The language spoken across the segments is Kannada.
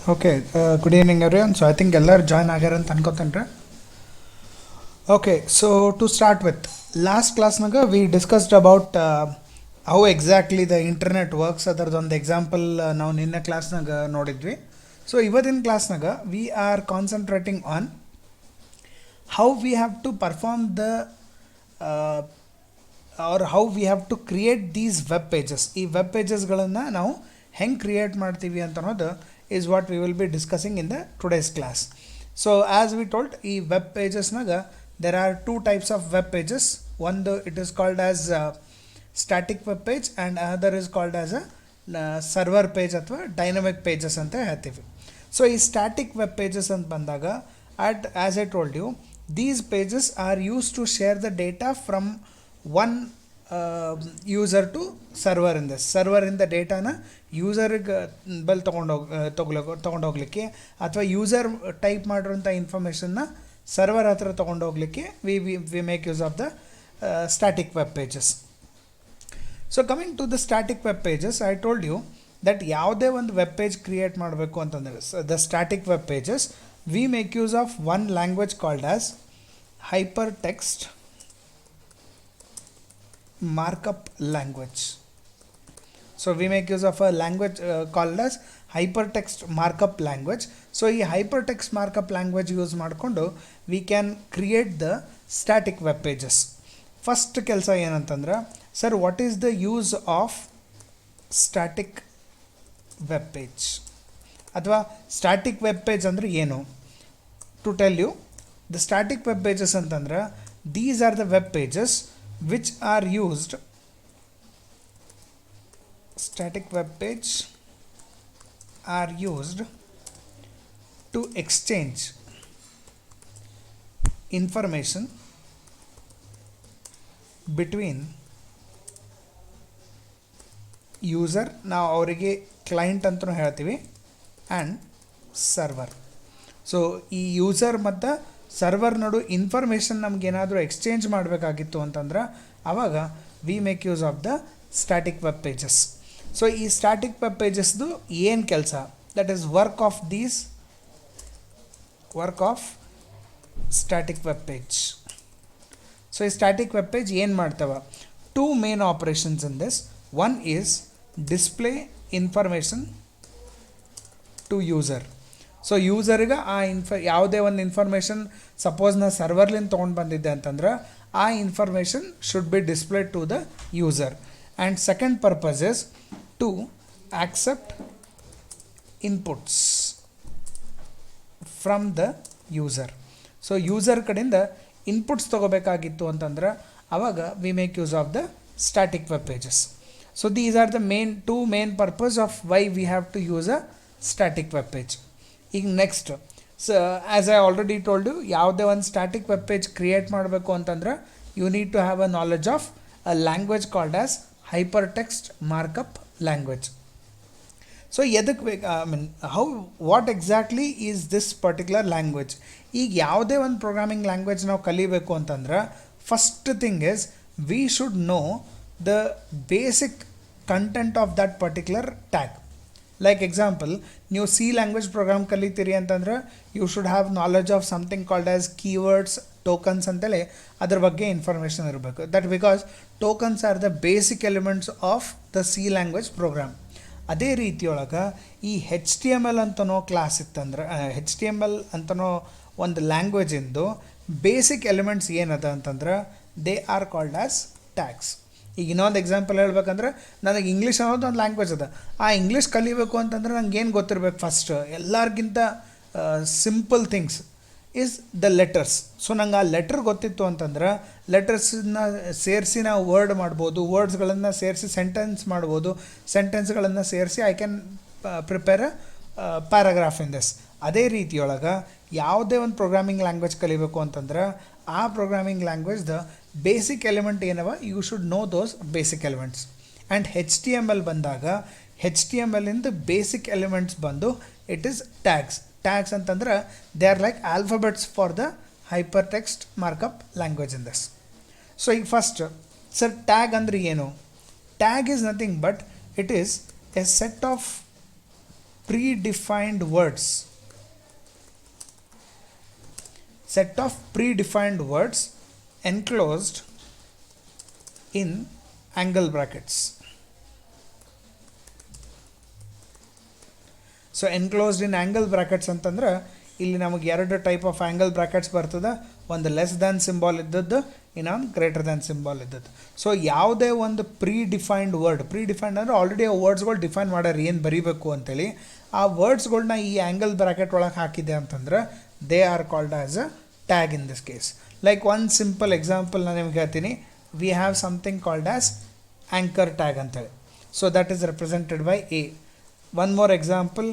Okay, good evening everyone. So I think ಎಲ್ಲರೂ ಜಾಯ್ನ್ ಆಗ್ಯಾರ ಅಂತ ಅನ್ಕೋತೇನೆ. Okay, so to start with, last classನಾಗ we discussed about how exactly the internet works. ಅದರದೊಂದು ಎಕ್ಸಾಂಪಲ್ ನಾವು ನಿನ್ನೆ ಕ್ಲಾಸ್ನಾಗ ನೋಡಿದ್ವಿ. ಸೊ ಇವತ್ತಿನ ಕ್ಲಾಸ್ನಾಗ we are concentrating on how we have to perform the uh, or how we have to create these web pages. ಈ ವೆಬ್ ಪೇಜಸ್ಗಳನ್ನು ನಾವು ಹೆಂಗೆ ಕ್ರಿಯೇಟ್ ಮಾಡ್ತೀವಿ ಅಂತ ಅನ್ನೋದು is what we will be discussing in the today's class. So as we told, ಈ web ಪೇಜಸ್ನಾಗ there are two types of web pages. One it is called as static web page and another is called as a server page ಅಥವಾ dynamic pages ಅಂತ ಹೇಳ್ತೀವಿ. So ಈ static web pages ಅಂತ ಬಂದಾಗ as I told you, these pages are used to share the data from one user to server ಇಂದ ಸರ್ವರಿಂದ ಡೇಟಾನ ಯೂಸರ್ಗೆ ಬಲ್ ತೊಗೊಂಡೋಗ್ಲಿಕ್ಕೆ ಅಥವಾ ಯೂಸರ್ ಟೈಪ್ ಮಾಡಿರೋಂಥ ಇನ್ಫಾರ್ಮೇಷನ್ನ ಸರ್ವರ್ ಹತ್ರ ತೊಗೊಂಡೋಗ್ಲಿಕ್ಕೆ we make use of the static web pages. So coming to the static web pages, I told you that ಯಾವುದೇ ಒಂದು ವೆಬ್ ಪೇಜ್ ಕ್ರಿಯೇಟ್ ಮಾಡಬೇಕು ಅಂತಂದರೆ the static web pages we make use of one language called as hyper text markup language. So we make use of a language called as hypertext markup language. So ಈ hypertext markup language ಯೂಸ್ ಮಾಡಿಕೊಂಡು we can create the static web pages. First ಕೆಲಸ ಏನಂತಂದ್ರೆ, sir what is the use of static web page ಅಥವಾ ಸ್ಟ್ಯಾಟಿಕ್ ವೆಬ್ ಪೇಜ್ ಅಂದರೆ ಏನು? To tell you, the static web pages ಅಂತಂದ್ರೆ these are the web pages which are used, static web page are used to exchange information between user, ನಾವು ಅವರಿಗೆ ಕ್ಲೈಂಟ್ ಅಂತಲೂ ಹೇಳ್ತೀವಿ, ಆ್ಯಂಡ್ ಸರ್ವರ್. ಸೊ ಈ ಯೂಸರ್ ಮತ್ತು ಸರ್ವರ್ ನಡು ಇನ್ಫಾರ್ಮೇಷನ್ ನಮಗೇನಾದರೂ ಎಕ್ಸ್ಚೇಂಜ್ ಮಾಡಬೇಕಾಗಿತ್ತು ಅಂತಂದ್ರೆ ಆವಾಗ we make use of the static web pages. So ಈ ಸ್ಟ್ಯಾಟಿಕ್ ವೆಬ್ ಪೇಜಸ್ದು ಏನು ಕೆಲಸ? That is work of static web page. So ಈ ಸ್ಟ್ಯಾಟಿಕ್ ವೆಬ್ ಪೇಜ್ ಏನು ಮಾಡ್ತವೆ? Two main operations in this. One is display information to user. So ಯೂಸರ್ಗೆ ಯಾವುದೇ ಒಂದು ಇನ್ಫಾರ್ಮೇಷನ್ ಸಪೋಸ್ ನಾ ಸರ್ವರ್ಲಿಂದ ತೊಗೊಂಡು ಬಂದಿದ್ದೆ ಅಂತಂದ್ರೆ ಆ information should be displayed to the user. And second purpose is to accept inputs from the user. So user ಕಡೆಯಿಂದ ಇನ್ಪುಟ್ಸ್ ತೊಗೋಬೇಕಾಗಿತ್ತು ಅಂತಂದ್ರೆ ಆವಾಗ we make use of the static web pages. So these are the two main purpose of why we have to use a static web page. ಈಗ next, so as I already told you, ಯಾವುದೇ ಒಂದು ಸ್ಟ್ಯಾಟಿಕ್ ವೆಬ್ ಪೇಜ್ ಕ್ರಿಯೇಟ್ ಮಾಡಬೇಕು ಅಂತಂದ್ರೆ you need to have a knowledge of a language called as hyper text markup language. So ಎದಕ್ಕೆ ಬೇಕು, I mean what exactly is this particular language? ಈಗ ಯಾವುದೇ ಒಂದು ಪ್ರೋಗ್ರಾಮಿಂಗ್ ಲ್ಯಾಂಗ್ವೇಜ್ ನಾವು ಕಲಿಬೇಕು ಅಂತಂದ್ರೆ first thing is we should know the basic content of that particular tag. Like example, ನೀವು ಸಿ ಲ್ಯಾಂಗ್ವೇಜ್ ಪ್ರೋಗ್ರಾಮ್ ಕಲಿತೀರಿ ಅಂತಂದ್ರೆ you should have knowledge of something called as keywords, tokens ಅಂತೇಳಿ ಅದ್ರ ಬಗ್ಗೆ ಇನ್ಫಾರ್ಮೇಷನ್ ಇರಬೇಕು. That because tokens are the basic elements of the C language program. ಅದೇ ರೀತಿಯೊಳಗೆ ಈ HTML ಅಂತನೋ ಕ್ಲಾಸ್ ಇತ್ತಂದ್ರೆ, HTML ಅಂತನೋ ಒಂದು ಲ್ಯಾಂಗ್ವೇಜಿಂದು ಬೇಸಿಕ್ ಎಲಿಮೆಂಟ್ಸ್ ಏನದ ಅಂತಂದ್ರೆ they are called as tags. ಈಗ ಇನ್ನೊಂದು ಎಕ್ಸಾಂಪಲ್ ಹೇಳ್ಬೇಕಂದ್ರೆ, ನನಗೆ ಇಂಗ್ಲೀಷ್ ಅನ್ನೋದು ಒಂದು ಲ್ಯಾಂಗ್ವೇಜ್ ಅದ. ಆ ಇಂಗ್ಲೀಷ್ ಕಲಿಬೇಕು ಅಂತಂದ್ರೆ ನಂಗೆ ಏನು ಗೊತ್ತಿರಬೇಕು? ಫಸ್ಟ್ ಎಲ್ಲರಿಗಿಂತ simple things is the letters. So ನಂಗೆ ಆ ಲೆಟರ್ ಗೊತ್ತಿತ್ತು ಅಂತಂದ್ರೆ ಲೆಟರ್ಸನ್ನ ಸೇರಿಸಿ ನಾವು ವರ್ಡ್ ಮಾಡ್ಬೋದು, ವರ್ಡ್ಸ್ಗಳನ್ನು ಸೇರಿಸಿ ಸೆಂಟೆನ್ಸ್ ಮಾಡ್ಬೋದು, ಸೆಂಟೆನ್ಸ್ಗಳನ್ನು ಸೇರಿಸಿ I can prepare a paragraph in this. ಅದೇ ರೀತಿಯೊಳಗೆ ಯಾವುದೇ ಒಂದು ಪ್ರೋಗ್ರಾಮಿಂಗ್ ಲ್ಯಾಂಗ್ವೇಜ್ ಕಲಿಬೇಕು ಅಂತಂದ್ರೆ ಆ ಪ್ರೋಗ್ರಾಮಿಂಗ್ ಲ್ಯಾಂಗ್ವೇಜ್ದ ಬೇಸಿಕ್ ಎಲಿಮೆಂಟ್ ಏನವ, you should know those basic elements. And HTML ಬಂದಾಗ HTML ಇಂದ ಬೇಸಿಕ್ ಎಲಿಮೆಂಟ್ಸ್ ಬಂದು ಇಟ್ ಈಸ್ ಟ್ಯಾಗ್ಸ್. ಟ್ಯಾಗ್ಸ್ ಅಂತಂದ್ರೆ they are like alphabets for the hyper text markup language in this. So ಈಗ ಫಸ್ಟ್, ಸರ್ ಟ್ಯಾಗ್ ಅಂದರೆ ಏನು? Tag is nothing but it is A set of predefined words, set of predefined words enclosed in angle brackets. So enclosed in angle brackets ಅಂತಂದ್ರೆ ಇಲ್ಲಿ ನಮಗೆ ಎರಡು ಟೈಪ್ ಆಫ್ ಆ್ಯಂಗಲ್ ಬ್ರ್ಯಾಕೆಟ್ಸ್ ಬರ್ತದೆ. ಒಂದು ಲೆಸ್ ದ್ಯಾನ್ ಸಿಂಬಾಲ್ ಇದ್ದದ್ದು, ಇನ್ನೊಂದು ಗ್ರೇಟರ್ ದ್ಯಾನ್ ಸಿಂಬಾಲ್ ಇದ್ದದ್ದು. ಸೊ ಯಾವುದೇ ಒಂದು ಪ್ರೀಡಿಫೈನ್ಡ್ ವರ್ಡ್, ಪ್ರೀಡಿಫೈನ್ಡ್ ಅಂದರೆ ಆಲ್ರೆಡಿ ಆ ವರ್ಡ್ಸ್ಗಳು ಡಿಫೈನ್ ಮಾಡ್ಯಾರ ಏನು ಬರೀಬೇಕು ಅಂತೇಳಿ, ಆ ವರ್ಡ್ಸ್ಗಳ್ನ ಈ ಆ್ಯಂಗಲ್ ಬ್ರ್ಯಾಕೆಟ್ ಒಳಗೆ ಹಾಕಿದೆ ಅಂತಂದ್ರೆ they are called as a tag in this case. Like one simple example ನಾನು ನಿಮ್ಗೆ ಹೇಳ್ತೀನಿ. We have something called as anchor tag ಅಂತೇಳಿ. So that is represented by A. One more example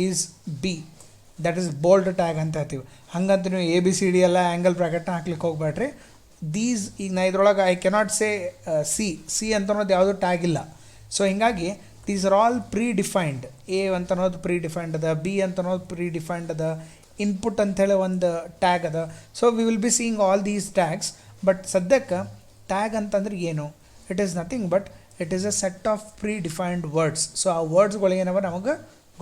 is B, that is bold tag ಅಂತ ಹೇಳ್ತೀವಿ. ಹಂಗಂತ ನೀವು ಎ ಬಿ ಸಿ ಡಿ ಎಲ್ಲ ಆ್ಯಂಗಲ್ ಬ್ರ್ಯಾಕೆಟ್ನ ಹಾಕ್ಲಿಕ್ಕೆ ಹೋಗ್ಬೇಡ್ರಿ. ದೀಸ್ ಈಗ ನಾ ಇದ್ರೊಳಗೆ ಐ ಕೆನಾಟ್ ಸೇ ಸಿ ಅಂತ ಅನ್ನೋದು ಯಾವುದೂ ಟ್ಯಾಗ್ ಇಲ್ಲ. ಸೊ ಹೀಗಾಗಿ ದೀಸ್ ಆರ್ ಆಲ್ ಪ್ರೀಡಿಫೈನ್ಡ್. ಎ ಅಂತ ಅನ್ನೋದು ಪ್ರೀಡಿಫೈನ್ಡ್ ಅದ, ಬಿ ಅಂತ ಅನ್ನೋದು ಪ್ರೀಡಿಫೈನ್ಡ್ ಅದ, ಇನ್ಪುಟ್ ಅಂಥೇಳಿ ಒಂದು ಟ್ಯಾಗ್ ಅದ. So we will be seeing all these tags. But ಸದ್ಯಕ್ಕೆ ಟ್ಯಾಗ್ ಅಂತಂದ್ರೆ ಏನು? It is nothing but it is a set of predefined words. So ಆ ವರ್ಡ್ಸ್ಗಳು ಏನವ ನಮಗೆ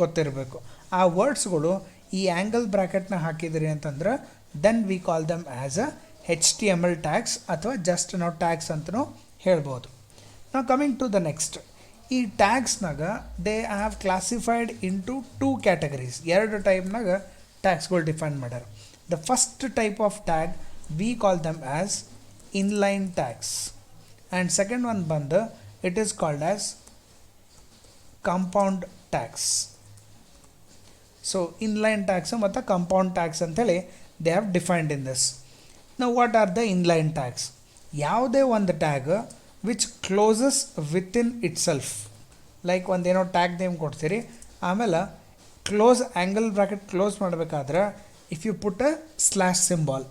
ಗೊತ್ತಿರಬೇಕು. ಆ ವರ್ಡ್ಸ್ಗಳು ಈ ಆ್ಯಂಗಲ್ ಬ್ರ್ಯಾಕೆಟ್ನ ಹಾಕಿದ್ರಿ ಅಂತಂದ್ರೆ then we call them as a HTML tags ಅಥವಾ ಜಸ್ಟ್ ನಾವು ಟ್ಯಾಗ್ಸ್ ಅಂತಲೂ ಹೇಳ್ಬೋದು. ನಾವು ಕಮಿಂಗ್ ಟು ದ ನೆಕ್ಸ್ಟ್, ಈ ಟ್ಯಾಗ್ಸ್ನಾಗ they have classified into 2 categories. ಎರಡು ಟೈಪ್ನಾಗ ಟ್ಯಾಗ್ಸ್ಗಳು ಡಿಫೈನ್ ಮಾಡ್ಯಾರ. The first type of tag we call them as inline tags and second one ಬಂದು it is called as compound tags. So inline tags ಮತ್ತು ಕಾಂಪೌಂಡ್ ಟ್ಯಾಗ್ಸ್ ಅಂತೇಳಿ they have defined in this. ನಾವು what are the inline tags? ಯಾವುದೇ ಒಂದು tag which closes within itself. Like ಒಂದೇನೋ ಟ್ಯಾಗ್ ನೇಮ್ ಕೊಡ್ತೀರಿ, ಆಮೇಲೆ ಕ್ಲೋಸ್ ಆ್ಯಂಗಲ್ ಬ್ರ್ಯಾಕೆಟ್ ಕ್ಲೋಸ್ ಮಾಡಬೇಕಾದ್ರೆ if you put a slash symbol.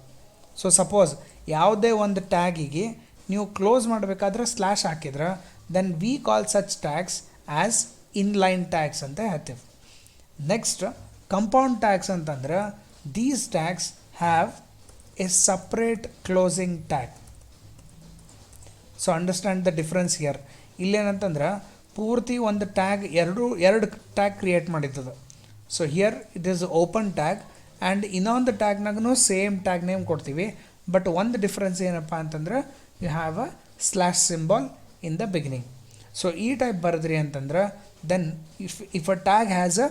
So suppose ಯಾವುದೇ ಒಂದು ಟ್ಯಾಗಿಗೆ ನೀವು ಕ್ಲೋಸ್ ಮಾಡಬೇಕಾದ್ರೆ ಸ್ಲ್ಯಾಶ್ ಹಾಕಿದ್ರೆ then we call such tags as inline tags ಅಂತ ಹೇಳ್ತೀವಿ. ನೆಕ್ಸ್ಟ್ ಕಂಪೌಂಡ್ ಟ್ಯಾಗ್ಸ್ ಅಂತಂದ್ರೆ these tags have a separate closing tag. So understand the difference here. ಇಲ್ಲೇನಂತಂದ್ರೆ ಪೂರ್ತಿ ಒಂದು ಟ್ಯಾಗ್ ಎರಡು ಟ್ಯಾಗ್ ಕ್ರಿಯೇಟ್ ಮಾಡಿದ್ದದು. So here it is open tag and ಇನ್ನೊಂದು ಟ್ಯಾಗ್ನಾಗೂ ಸೇಮ್ ಟ್ಯಾಗ್ ನೇಮ್ ಕೊಡ್ತೀವಿ. ಬಟ್ ಒಂದು ಡಿಫ್ರೆನ್ಸ್ ಏನಪ್ಪ ಅಂತಂದ್ರೆ you have a slash symbol in the beginning. So ಈ ಟೈಪ್ ಬರೆದ್ರಿ ಅಂತಂದ್ರೆ then if a tag has a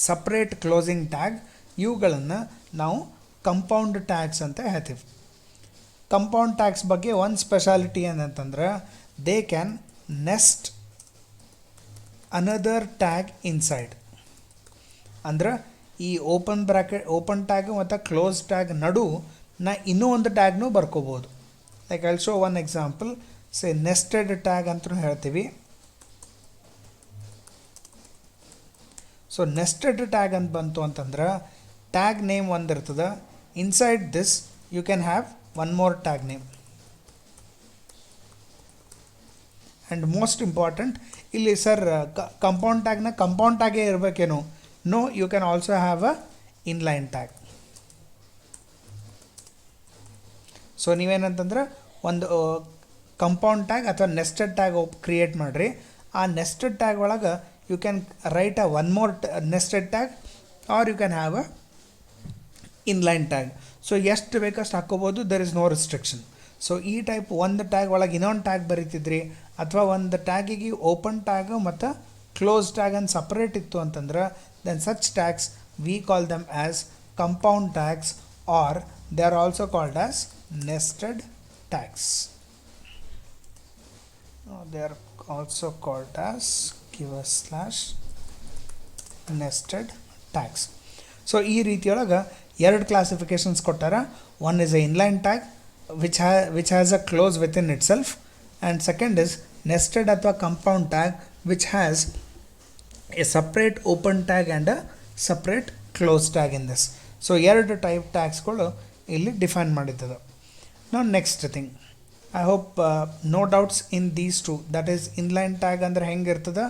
separate closing tag, ಇವುಗಳನ್ನು ನಾವು ಕಂಪೌಂಡ್ ಟ್ಯಾಗ್ಸ್ ಅಂತ ಹೇಳ್ತೀವಿ. ಕಂಪೌಂಡ್ ಟ್ಯಾಗ್ಸ್ ಬಗ್ಗೆ ಒಂದು ಸ್ಪೆಷಾಲಿಟಿ ಏನಂತಂದ್ರೆ they can nest another tag inside. ಅಂದ್ರೆ ಈ ಓಪನ್ ಟ್ಯಾಗ್ ಮತ್ತು ಕ್ಲೋಸ್ ಟ್ಯಾಗ್ ನಡು ನಾ ಇನ್ನೂ ಒಂದು ಟ್ಯಾಗ್ನೂ ಬರ್ಕೋಬೋದು. Like I'll show one example. Say nested tag ಅಂತಲೂ ಹೇಳ್ತೀವಿ. ಸೊ ನೆಸ್ಟೆಡ್ ಟ್ಯಾಗ್ ಅಂತ ಬಂತು ಅಂತಂದ್ರೆ ಟ್ಯಾಗ್ ನೇಮ್ ಒಂದು ಇರ್ತದೆ. Inside this you can have one more tag name. And most important ಇಲ್ಲಿ ಸರ್ ಕಂಪೌಂಡ್ ಟ್ಯಾಗ್ನ ಕಂಪೌಂಡ್ ಟ್ಯಾಗೇ ಇರಬೇಕೇನು? No, you can also have a inline tag. So ನೀವೇನಂತಂದ್ರೆ ಒಂದು ಕಂಪೌಂಡ್ ಟ್ಯಾಗ್ ಅಥವಾ ನೆಸ್ಟೆಡ್ ಟ್ಯಾಗ್ ಕ್ರಿಯೇಟ್ ಮಾಡಿರಿ. ಆ ನೆಸ್ಟೆಡ್ ಟ್ಯಾಗ್ ಒಳಗೆ you can write a one more nested tag or you can have a inline tag. So ಎಷ್ಟು ಬೇಕಷ್ಟು ಹಾಕ್ಕೋಬೋದು, there is no restriction. So ಈ ಟೈಪ್ ಒಂದು ಟ್ಯಾಗ್ ಒಳಗೆ ಇನ್ನೊಂದು ಟ್ಯಾಗ್ ಬರೀತಿದ್ರಿ ಅಥವಾ ಒಂದು ಟ್ಯಾಗಿಗೆ ಓಪನ್ ಟ್ಯಾಗ್ ಮತ್ತು ಕ್ಲೋಸ್ ಟ್ಯಾಗ್ ಅಂತ ಸಪ್ರೇಟ್ ಇತ್ತು ಅಂತಂದ್ರೆ then such tags we call them as compound tags are they are also called as nested tags. They are also called as nested tags. So ಈ ರೀತಿಯೊಳಗೆ ಎರಡು ಕ್ಲಾಸಿಫಿಕೇಶನ್ಸ್ ಕೊಟ್ಟಾರ. One is a inline tag which has a close within itself and second is nested ಅಥವಾ compound tag which has a separate open tag and a separate close tag in this. So ಎರಡು ಟೈಪ್ ಟ್ಯಾಗ್ಸ್ಗಳು ಇಲ್ಲಿ ಡಿಫೈನ್ ಮಾಡಿದ್ದದು. ನಾವು next thing, I hope no doubts in these two. That is inline tag ಅಂದ್ರೆ ಹೆಂಗಿರ್ತದೆ,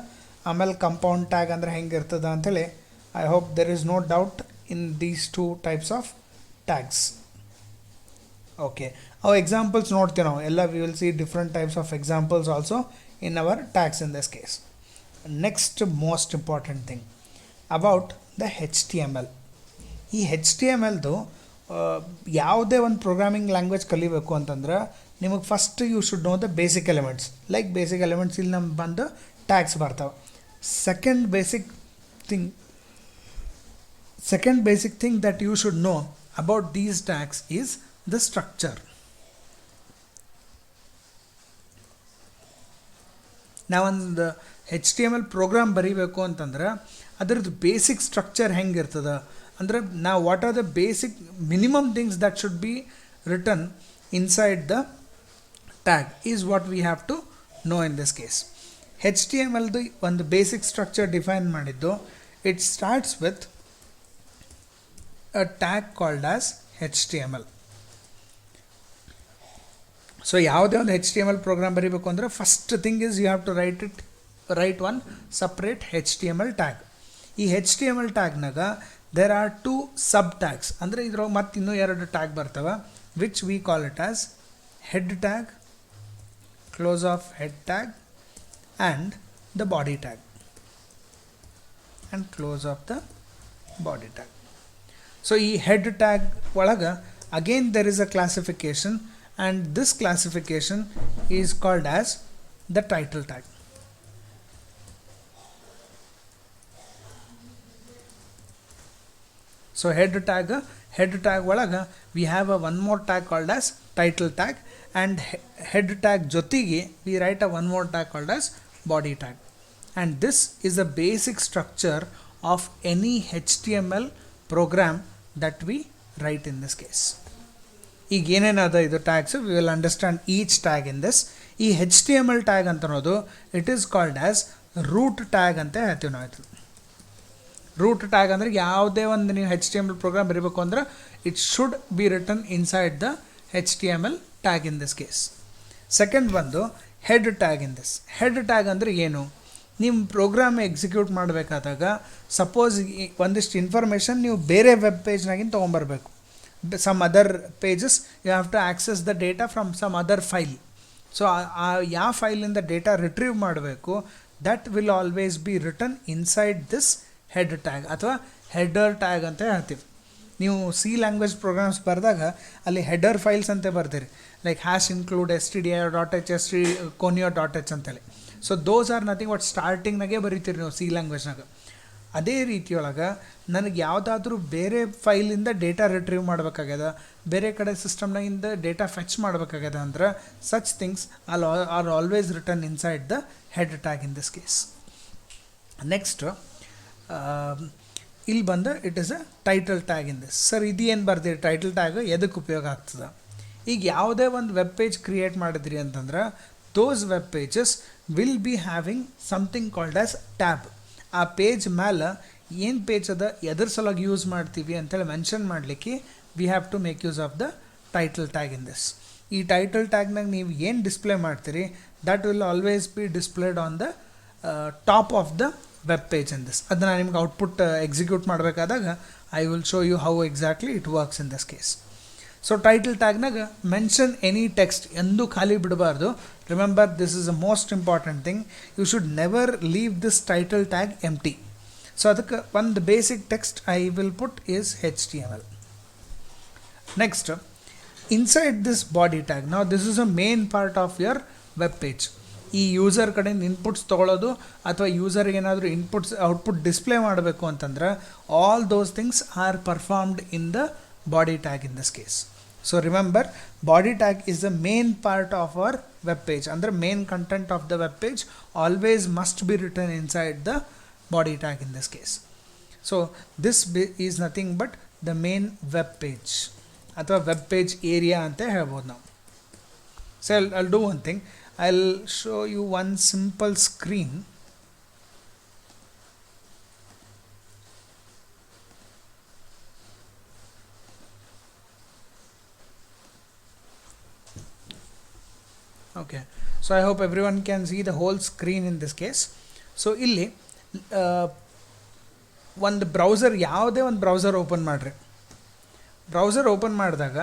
ಆಮೇಲೆ ಕಂಪೌಂಡ್ ಟ್ಯಾಗ್ ಅಂದ್ರೆ ಹೆಂಗಿರ್ತದೆ ಅಂಥೇಳಿ I hope there is no doubt in these two types of tags. Okay, ಅವು ಎಕ್ಸಾಂಪಲ್ಸ್ ನೋಡ್ತೀವಿ ನಾವು ಎಲ್ಲ. We will see different types of examples also in our tags in this case. Next most important thing, about the HTML. ಈ HTMLದು ಯಾವುದೇ ಒಂದು ಪ್ರೋಗ್ರಾಮಿಂಗ್ ಲ್ಯಾಂಗ್ವೇಜ್ ಕಲಿಬೇಕು ಅಂತಂದ್ರೆ ನಿಮಗೆ first you should know the basic elements. Like basic elements ಇಲ್ಲಿ ನಮ್ಗೆ ಬಂದು ಟ್ಯಾಗ್ಸ್ ಬರ್ತಾವೆ. Second basic thing that you should know about these tags is the structure. ನಾವೊಂದು HTML ಪ್ರೋಗ್ರಾಮ್ ಬರೀಬೇಕು ಅಂತಂದ್ರೆ ಅದರದ್ದು ಬೇಸಿಕ್ ಸ್ಟ್ರಕ್ಚರ್ ಹೆಂಗಿರ್ತದೆ ಅಂದರೆ ನಾವು what are the basic minimum things that should be written inside the tag is what we have to know in this case. HTMLದು ಒಂದು ಬೇಸಿಕ್ ಸ್ಟ್ರಕ್ಚರ್ ಡಿಫೈನ್ ಮಾಡಿದ್ದು, it starts with a tag called as HTML. So ಯಾವುದೇ ಒಂದು HTML ಪ್ರೋಗ್ರಾಮ್ ಬರೀಬೇಕು ಅಂದರೆ first thing is you have to write one separate HTML tag. ಈ HTML ಟ್ಯಾಗ್ನಾಗ there are 2 sub tags, ಅಂದರೆ ಇದ್ರೊಳಗೆ ಮತ್ತೆ ಇನ್ನೂ 2 ಟ್ಯಾಗ್ ಬರ್ತವೆ, which we call it as head tag, close of head tag and the body tag and close of the body tag. So ಈ ಹೆಡ್ ಟ್ಯಾಗ್ ಒಳಗೆ again there is a classification, and this classification is called as the title tag. So head tag ಒಳಗೆ we have a one more tag called as title tag, and head tag ಜೊತೆಗೆ we write a one more tag called as body tag, and this is the basic structure of any HTML program that we write in this case. ಈಗ ಏನೇನದ ಇದು tags, we will understand each tag in this. ಈ HTML ಟ್ಯಾಗ್ ಅಂತ ಅನ್ನೋದು it is called as root tag ಅಂತ ಹೇಳ್ತೀವಿ ನಾವು. ರೂಟ್ ಟ್ಯಾಗ್ ಅಂದರೆ ಯಾವುದೇ ಒಂದು ನೀವು HTML ಪ್ರೋಗ್ರಾಮ್ ಬರೀಬೇಕು ಅಂದ್ರೆ it should be written inside the HTML tag in this case. Second ಬಂದು head tag in this. Head tag ಅಂದರೆ ಏನು, ನಿಮ್ಮ ಪ್ರೋಗ್ರಾಮ್ ಎಕ್ಸಿಕ್ಯೂಟ್ ಮಾಡಬೇಕಾದಾಗ ಸಪೋಸ್ ಒಂದಿಷ್ಟು ಇನ್ಫಾರ್ಮೇಷನ್ ನೀವು ಬೇರೆ ವೆಬ್ ಪೇಜ್ನಾಗಿಂದ ತೊಗೊಂಬರ್ಬೇಕು, some other pages you have to access the data from some other file. So ಯಾವ ಫೈಲಿಂದ ಡೇಟಾ ರಿಟ್ರೀವ್ ಮಾಡಬೇಕು, that will always B written inside this head tag ಅಥವಾ ಹೆಡರ್ ಟ್ಯಾಗ್ ಅಂತ ಹೇಳ್ತೀವಿ. ನೀವು ಸಿ ಲ್ಯಾಂಗ್ವೇಜ್ ಪ್ರೋಗ್ರಾಮ್ಸ್ ಬರೆದಾಗ ಅಲ್ಲಿ ಹೆಡರ್ ಫೈಲ್ಸ್ ಅಂತ ಬರ್ತೀರಿ, like hash include stdio.h conio.h ಅಂತೇಳಿ. So those are nothing but ಸ್ಟಾರ್ಟಿಂಗ್ನಾಗೆ ಬರೀತೀರಿ ನೀವು ಸಿ ಲ್ಯಾಂಗ್ವೇಜ್ನಾಗ. ಅದೇ ರೀತಿಯೊಳಗೆ ನನಗೆ ಯಾವುದಾದ್ರೂ ಬೇರೆ ಫೈಲಿಂದ ಡೇಟಾ ರಿಟ್ರೀವ್ ಮಾಡಬೇಕಾಗ್ಯದ, ಬೇರೆ ಕಡೆ ಸಿಸ್ಟಮ್ನಾಗಿಂದ ಡೇಟಾ ಫೆಚ್ ಮಾಡಬೇಕಾಗ್ಯದ ಅಂದ್ರೆ such things are always return inside the head tag in this case. Next ಇಲ್ಲಿ ಬಂದು it is a title tag in this. Sir ಇದೇನು ಬರ್ದಿರಿ ಟೈಟಲ್ ಟ್ಯಾಗ್ ಎದಕ್ಕೆ ಉಪಯೋಗ ಆಗ್ತದೆ? ಈಗ ಯಾವುದೇ ಒಂದು ವೆಬ್ ಪೇಜ್ ಕ್ರಿಯೇಟ್ ಮಾಡಿದ್ರಿ ಅಂತಂದ್ರೆ those web pages will be having something called as tab. ಆ ಪೇಜ್ ಮೇಲೆ ಏನು ಪೇಜ್ ಅದ, ಎದ್ರ ಸಲುವಾಗಿ ಯೂಸ್ ಮಾಡ್ತೀವಿ ಅಂತೇಳಿ ಮೆನ್ಷನ್ ಮಾಡಲಿಕ್ಕೆ we have to make use of the title tag in this. ಈ ಟೈಟಲ್ ಟ್ಯಾಗ್ನಾಗ ನೀವು ಏನು ಡಿಸ್ಪ್ಲೇ ಮಾಡ್ತೀರಿ that will always be displayed on the top of the web page in this. ಅದನ್ನು ನಿಮ್ಗೆ ಔಟ್ಪುಟ್ ಎಕ್ಸಿಕ್ಯೂಟ್ ಮಾಡಬೇಕಾದಾಗ I will show you how exactly it works in this case. So title ಟ್ಯಾಗ್ನಾಗ ಮೆನ್ಷನ್ ಎನಿ ಟೆಕ್ಸ್ಟ್ ಎಂದೂ ಖಾಲಿ ಬಿಡಬಾರ್ದು. Remember this is a most important thing, you should never leave this title tag empty. So ಅದಕ್ಕೆ ಒಂದು basic text I will put is HTML. Next inside this body tag, ನಾವು this is a main part of your web page. ಈ ಯೂಸರ್ ಕಡೆಯಿಂದ ಇನ್ಪುಟ್ಸ್ ತೊಗೊಳ್ಳೋದು ಅಥವಾ ಯೂಸರ್ಗೆ ಏನಾದರೂ ಔಟ್ಪುಟ್ ಡಿಸ್ಪ್ಲೇ ಮಾಡಬೇಕು ಅಂತಂದ್ರೆ all those things are performed in the body tag in this case. So remember, body tag is the main part of our web page, and the main content of the web page always must be written inside the body tag in this case. So this is nothing but the main web page ಅಥವಾ web page area ಅಂತ ಹೇಳ್ಬೋದು ನಾವು. So I'll do one thing, I'll show you one simple screen. Okay, so I hope everyone can see the whole screen in this case. So ಇಲ್ಲಿ ಒಂದು ಬ್ರೌಸರ್, ಯಾವುದೇ ಒಂದು ಬ್ರೌಸರ್ ಓಪನ್ ಮಾಡಿರಿ, ಬ್ರೌಸರ್ ಓಪನ್ ಮಾಡಿದಾಗ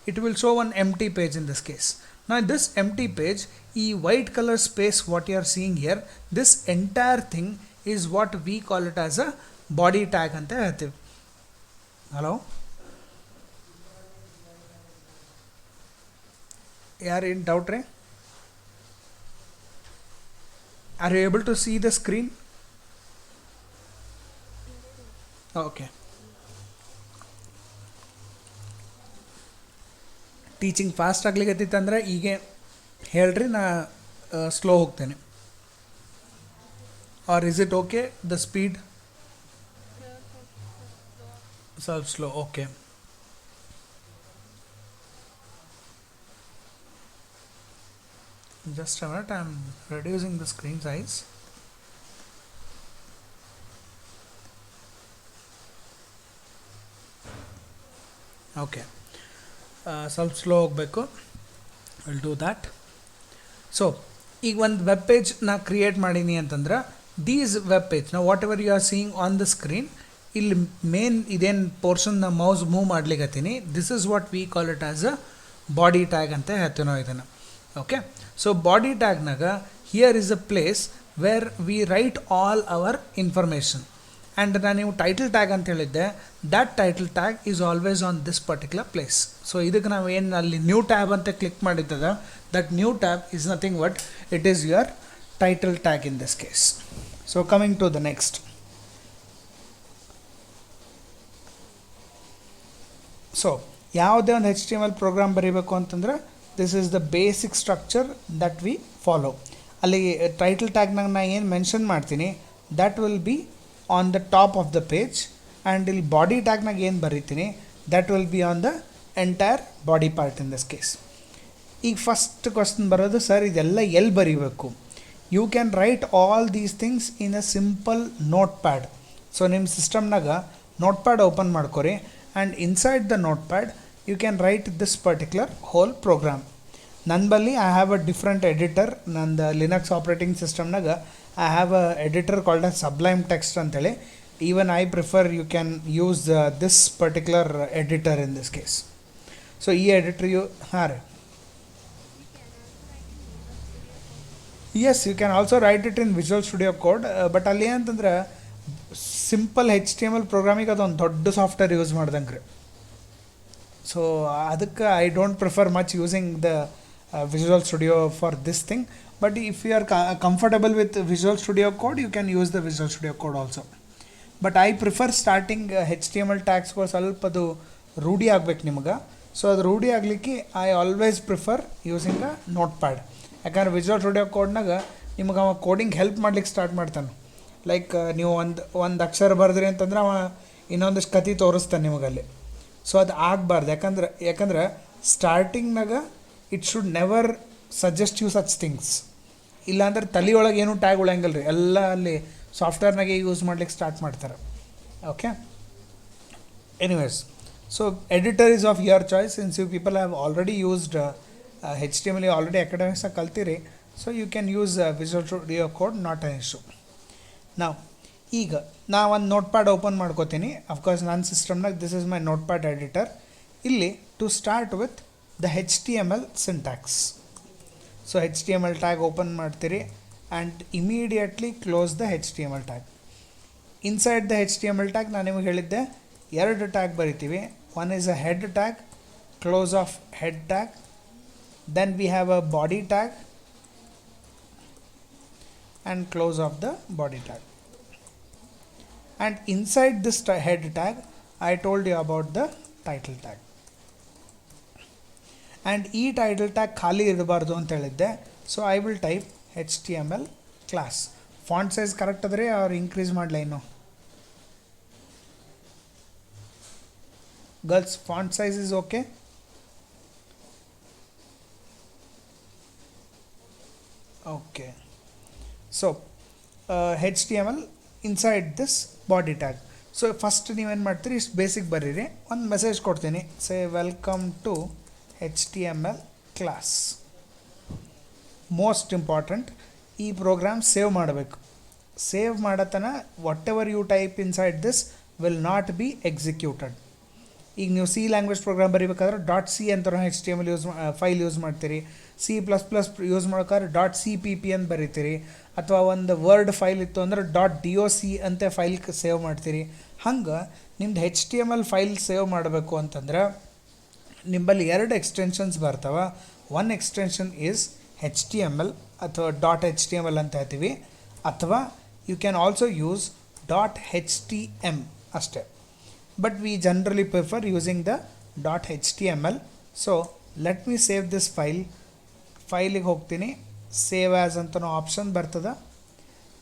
it will show one empty page in this case. Now this empty page, ಈ white color space what you are seeing here, this entire thing is what we call it as a body tag ಅಂತ ಹೇಳ್ತೀವಿ. ಹಲೋ, ಯಾರು ಏನು ಡೌಟ್ ರೀ? Are you able to see the screen? Okay. Teaching fast ಆಗ್ಲಿಕ್ಕತ್ತಿತ್ತಂದ್ರೆ ಈಗ ಹೇಳ್ರಿ, ನಾ ಸ್ಲೋ ಹೋಗ್ತೇನೆ. Are is it okay the speed? ಸ್ವಲ್ಪ slow. Okay. Just a minute, I am reducing the screen size. Okay. ಸ್ವಲ್ಪ ಸ್ಲೋ ಹೋಗಬೇಕು. Will do that. ಸೊ ಈಗ ಒಂದು ವೆಬ್ ಪೇಜ್ ನಾ ಕ್ರಿಯೇಟ್ ಮಾಡೀನಿ ಅಂತಂದ್ರೆ ದೀಸ್ ವೆಬ್ ಪೇಜ್ ನಾವು whatever you are seeing on the screen, ಇಲ್ಲಿ ಮೇನ್ ಇದೇನು ಪೋರ್ಷನ್ ನಾ ಮೌಸ್ ಮೂವ್ ಮಾಡ್ಲಿಕ್ಕತ್ತೀನಿ, this is what we call it as a body tag ಅಂತ ಹೇಳ್ತೀವಿ ನಾವು ಇದನ್ನು. ಓಕೆ. ಸೊ ಬಾಡಿ ಟ್ಯಾಗ್ನಾಗ here is a place where we write all our information. And ನಾನು ನೀವು ಟೈಟಲ್ ಟ್ಯಾಗ್ ಅಂತ ಹೇಳಿದ್ದೆ, that title tag is always on this particular place. So ಇದಕ್ಕೆ ನಾವು ಏನು ಅಲ್ಲಿ ನ್ಯೂ ಟ್ಯಾಬ್ ಅಂತ ಕ್ಲಿಕ್ ಮಾಡಿದ್ದದ, that new tab is nothing but it is your title tag in this case. So coming to the next. So ಯಾವುದೇ ಒಂದು HTML ಪ್ರೋಗ್ರಾಮ್ ಬರೀಬೇಕು ಅಂತಂದ್ರೆ this is the basic structure that we follow. ಅಲ್ಲಿ ಟೈಟಲ್ ಟ್ಯಾಗ್ನಾಗ ನಾನು ಏನು ಮೆನ್ಷನ್ ಮಾಡ್ತೀನಿ that will be on the top of the page, and ಇಲ್ಲಿ ಬಾಡಿ ಟ್ಯಾಗ್ನಾಗ ಏನು ಬರೀತೀನಿ that will be on the entire body part in this case. ಈಗ ಫಸ್ಟ್ ಕ್ವಶನ್ ಬರೋದು, ಸರ್ ಇದೆಲ್ಲ ಎಲ್ಲಿ ಬರೀಬೇಕು? You can write all these things in a simple notepad. So ನಿಮ್ಮ ಸಿಸ್ಟಮ್ನಾಗ ನೋಟ್ ಪ್ಯಾಡ್ ಓಪನ್ ಮಾಡ್ಕೊರಿ, and inside the notepad you can write this particular whole program. ನನ್ನ ಬಲ್ಲಿ I have a different editor. ನಂದು ಲಿನಕ್ಸ್ ಆಪ್ರೇಟಿಂಗ್ ಸಿಸ್ಟಮ್ನಾಗ I have a editor called as Sublime Text ಅಂತೇಳಿ. Even I prefer you can use this particular editor in this case. So ಈ editor ಹಾಂ ರೀ, yes you can also write it in Visual Studio Code, but ಅಲ್ಲಿ ಏನಂತಂದ್ರೆ ಸಿಂಪಲ್ HTML ಪ್ರೋಗ್ರಾಮಿಗೆ ಅದೊಂದು ದೊಡ್ಡ ಸಾಫ್ಟ್ವೇರ್ ಯೂಸ್ ಮಾಡ್ದಂಗೆ ರೀ. ಸೊ ಅದಕ್ಕೆ I don't prefer much using the Visual Studio for this thing, but if you are comfortable with Visual Studio Code you can use the Visual Studio Code also. But I prefer starting HTML ಟ್ಯಾಗ್ಸ್ಗಳು ಸ್ವಲ್ಪ ಅದು ರೂಢಿ ಆಗ್ಬೇಕು ನಿಮ್ಗೆ. ಸೊ ಅದು ರೂಢಿ ಆಗಲಿಕ್ಕೆ I always prefer using a Notepad. ಯಾಕಂದ್ರೆ ವಿಜುವಲ್ ಸ್ಟುಡಿಯೋ ಕೋಡ್ನಾಗ ನಿಮ್ಗೆ ಅವ ಕೋಡಿಂಗ್ ಹೆಲ್ಪ್ ಮಾಡ್ಲಿಕ್ಕೆ ಸ್ಟಾರ್ಟ್ ಮಾಡ್ತಾನೆ. ಲೈಕ್ ನೀವು ಒಂದು ಅಕ್ಷರ ಬರೆದ್ರಿ ಅಂತಂದ್ರೆ ಅವ ಇನ್ನೊಂದಷ್ಟು ಕತೆ ತೋರಿಸ್ತಾನೆ ನಿಮಗಲ್ಲಿ. ಸೊ ಅದು ಆಗಬಾರ್ದು, ಯಾಕಂದ್ರೆ ಸ್ಟಾರ್ಟಿಂಗ್ನಾಗ it should never suggest you such things. ಇಲ್ಲಾಂದ್ರೆ ತಲೆಯೊಳಗೆ ಏನೂ ಟ್ಯಾಗ್ ಉಳಂಗಿಲ್ಲ ರೀ, ಎಲ್ಲ ಅಲ್ಲಿ ಸಾಫ್ಟ್ವೇರ್ನಾಗೆ ಯೂಸ್ ಮಾಡ್ಲಿಕ್ಕೆ ಸ್ಟಾರ್ಟ್ ಮಾಡ್ತಾರೆ. Okay. Anyways, so editor is of your choice. Since you people have already used HTML already ಅಕಾಡೆಮಿಕ್ಸಾಗಿ ಕಲ್ತಿರಿ, so you can use Visual Studio Code, not an issue. ನಾವು ಈಗ ಒಂದು ನೋಟ್ ಪ್ಯಾಡ್ ಓಪನ್ ಮಾಡ್ಕೋತೀನಿ. ಅಫ್ಕೋರ್ಸ್ ನನ್ನ ಸಿಸ್ಟಮ್ನಾಗ this is my notepad editor. ಇಲ್ಲಿ to start with the HTML syntax. So HTML tag open ಮಾಡ್ತೀರಿ and immediately close the HTML tag. Inside the HTML tag ನಾನು ನಿಮಗೆ ಹೇಳಿದ್ದೆ 2 ಟ್ಯಾಗ್ ಬರಿತೀವಿ. One is a head tag, close of head tag. Then we have a body tag and close of the body tag. And inside this head tag I told you about the title tag. And ಈ title tag ಖಾಲಿ ಇರಬಾರ್ದು ಅಂತ ಹೇಳಿದ್ದೆ. So I will type HTML class. Font size correct ಅದ್ರಿ ಅವ್ರು ಇನ್ಕ್ರೀಸ್ ಮಾಡಲ ಇನ್ನು? Girls font size is okay? Okay. So HTML inside this body tag. So first ನೀವೇನು ಮಾಡ್ತೀರಿ, ಇಷ್ಟು ಬೇಸಿಕ್ ಬರೀರಿ, ಒಂದು ಮೆಸೇಜ್ ಕೊಡ್ತೀನಿ, say welcome to HTML class. Most important, ಈ ಪ್ರೋಗ್ರಾಮ್ ಸೇವ್ ಮಾಡಬೇಕು. ಸೇವ್ ಮಾಡತನ whatever you type inside this will not be executed. ಈಗ ನೀವು ಸಿ ಲ್ಯಾಂಗ್ವೇಜ್ ಪ್ರೋಗ್ರಾಮ್ ಬರೀಬೇಕಾದ್ರೆ ಡಾಟ್ ಸಿ ಅಂತ H T M L file use ಮಾಡ್ತೀರಿ. C++ ಯೂಸ್ ಮಾಡ್ಬೇಕಾದ್ರೆ ಡಾಟ್ ಸಿ ಪಿ ಪಿ ಅಂತ ಬರೀತೀರಿ. ಅಥವಾ ಒಂದು ವರ್ಡ್ ಫೈಲ್ ಇತ್ತು ಅಂದ್ರೆ .doc ಅಂತ ಫೈಲ್ ಸೇವ್ ಮಾಡ್ತೀರಿ. ಹಂಗೆ ನಿಮ್ದು HTML ಫೈಲ್ ಸೇವ್ ಮಾಡಬೇಕು ಅಂತಂದ್ರೆ ನಿಮ್ಮಲ್ಲಿ 2 ಎಕ್ಸ್ಟೆನ್ಷನ್ಸ್ ಬರ್ತಾವೆ. ಒನ್ ಎಕ್ಸ್ಟೆನ್ಷನ್ ಈಸ್ HTML ಅಥವಾ .html ಅಂತ ಹೇಳ್ತೀವಿ, ಅಥವಾ you can also use .htm ಅಷ್ಟೇ. But we generally prefer using the .html. So let me save this ಫೈಲಿಗೆ ಹೋಗ್ತೀನಿ. ಸೇವ್ ಆ್ಯಸ್ ಅಂತನೋ ಆಪ್ಷನ್ ಬರ್ತದೆ.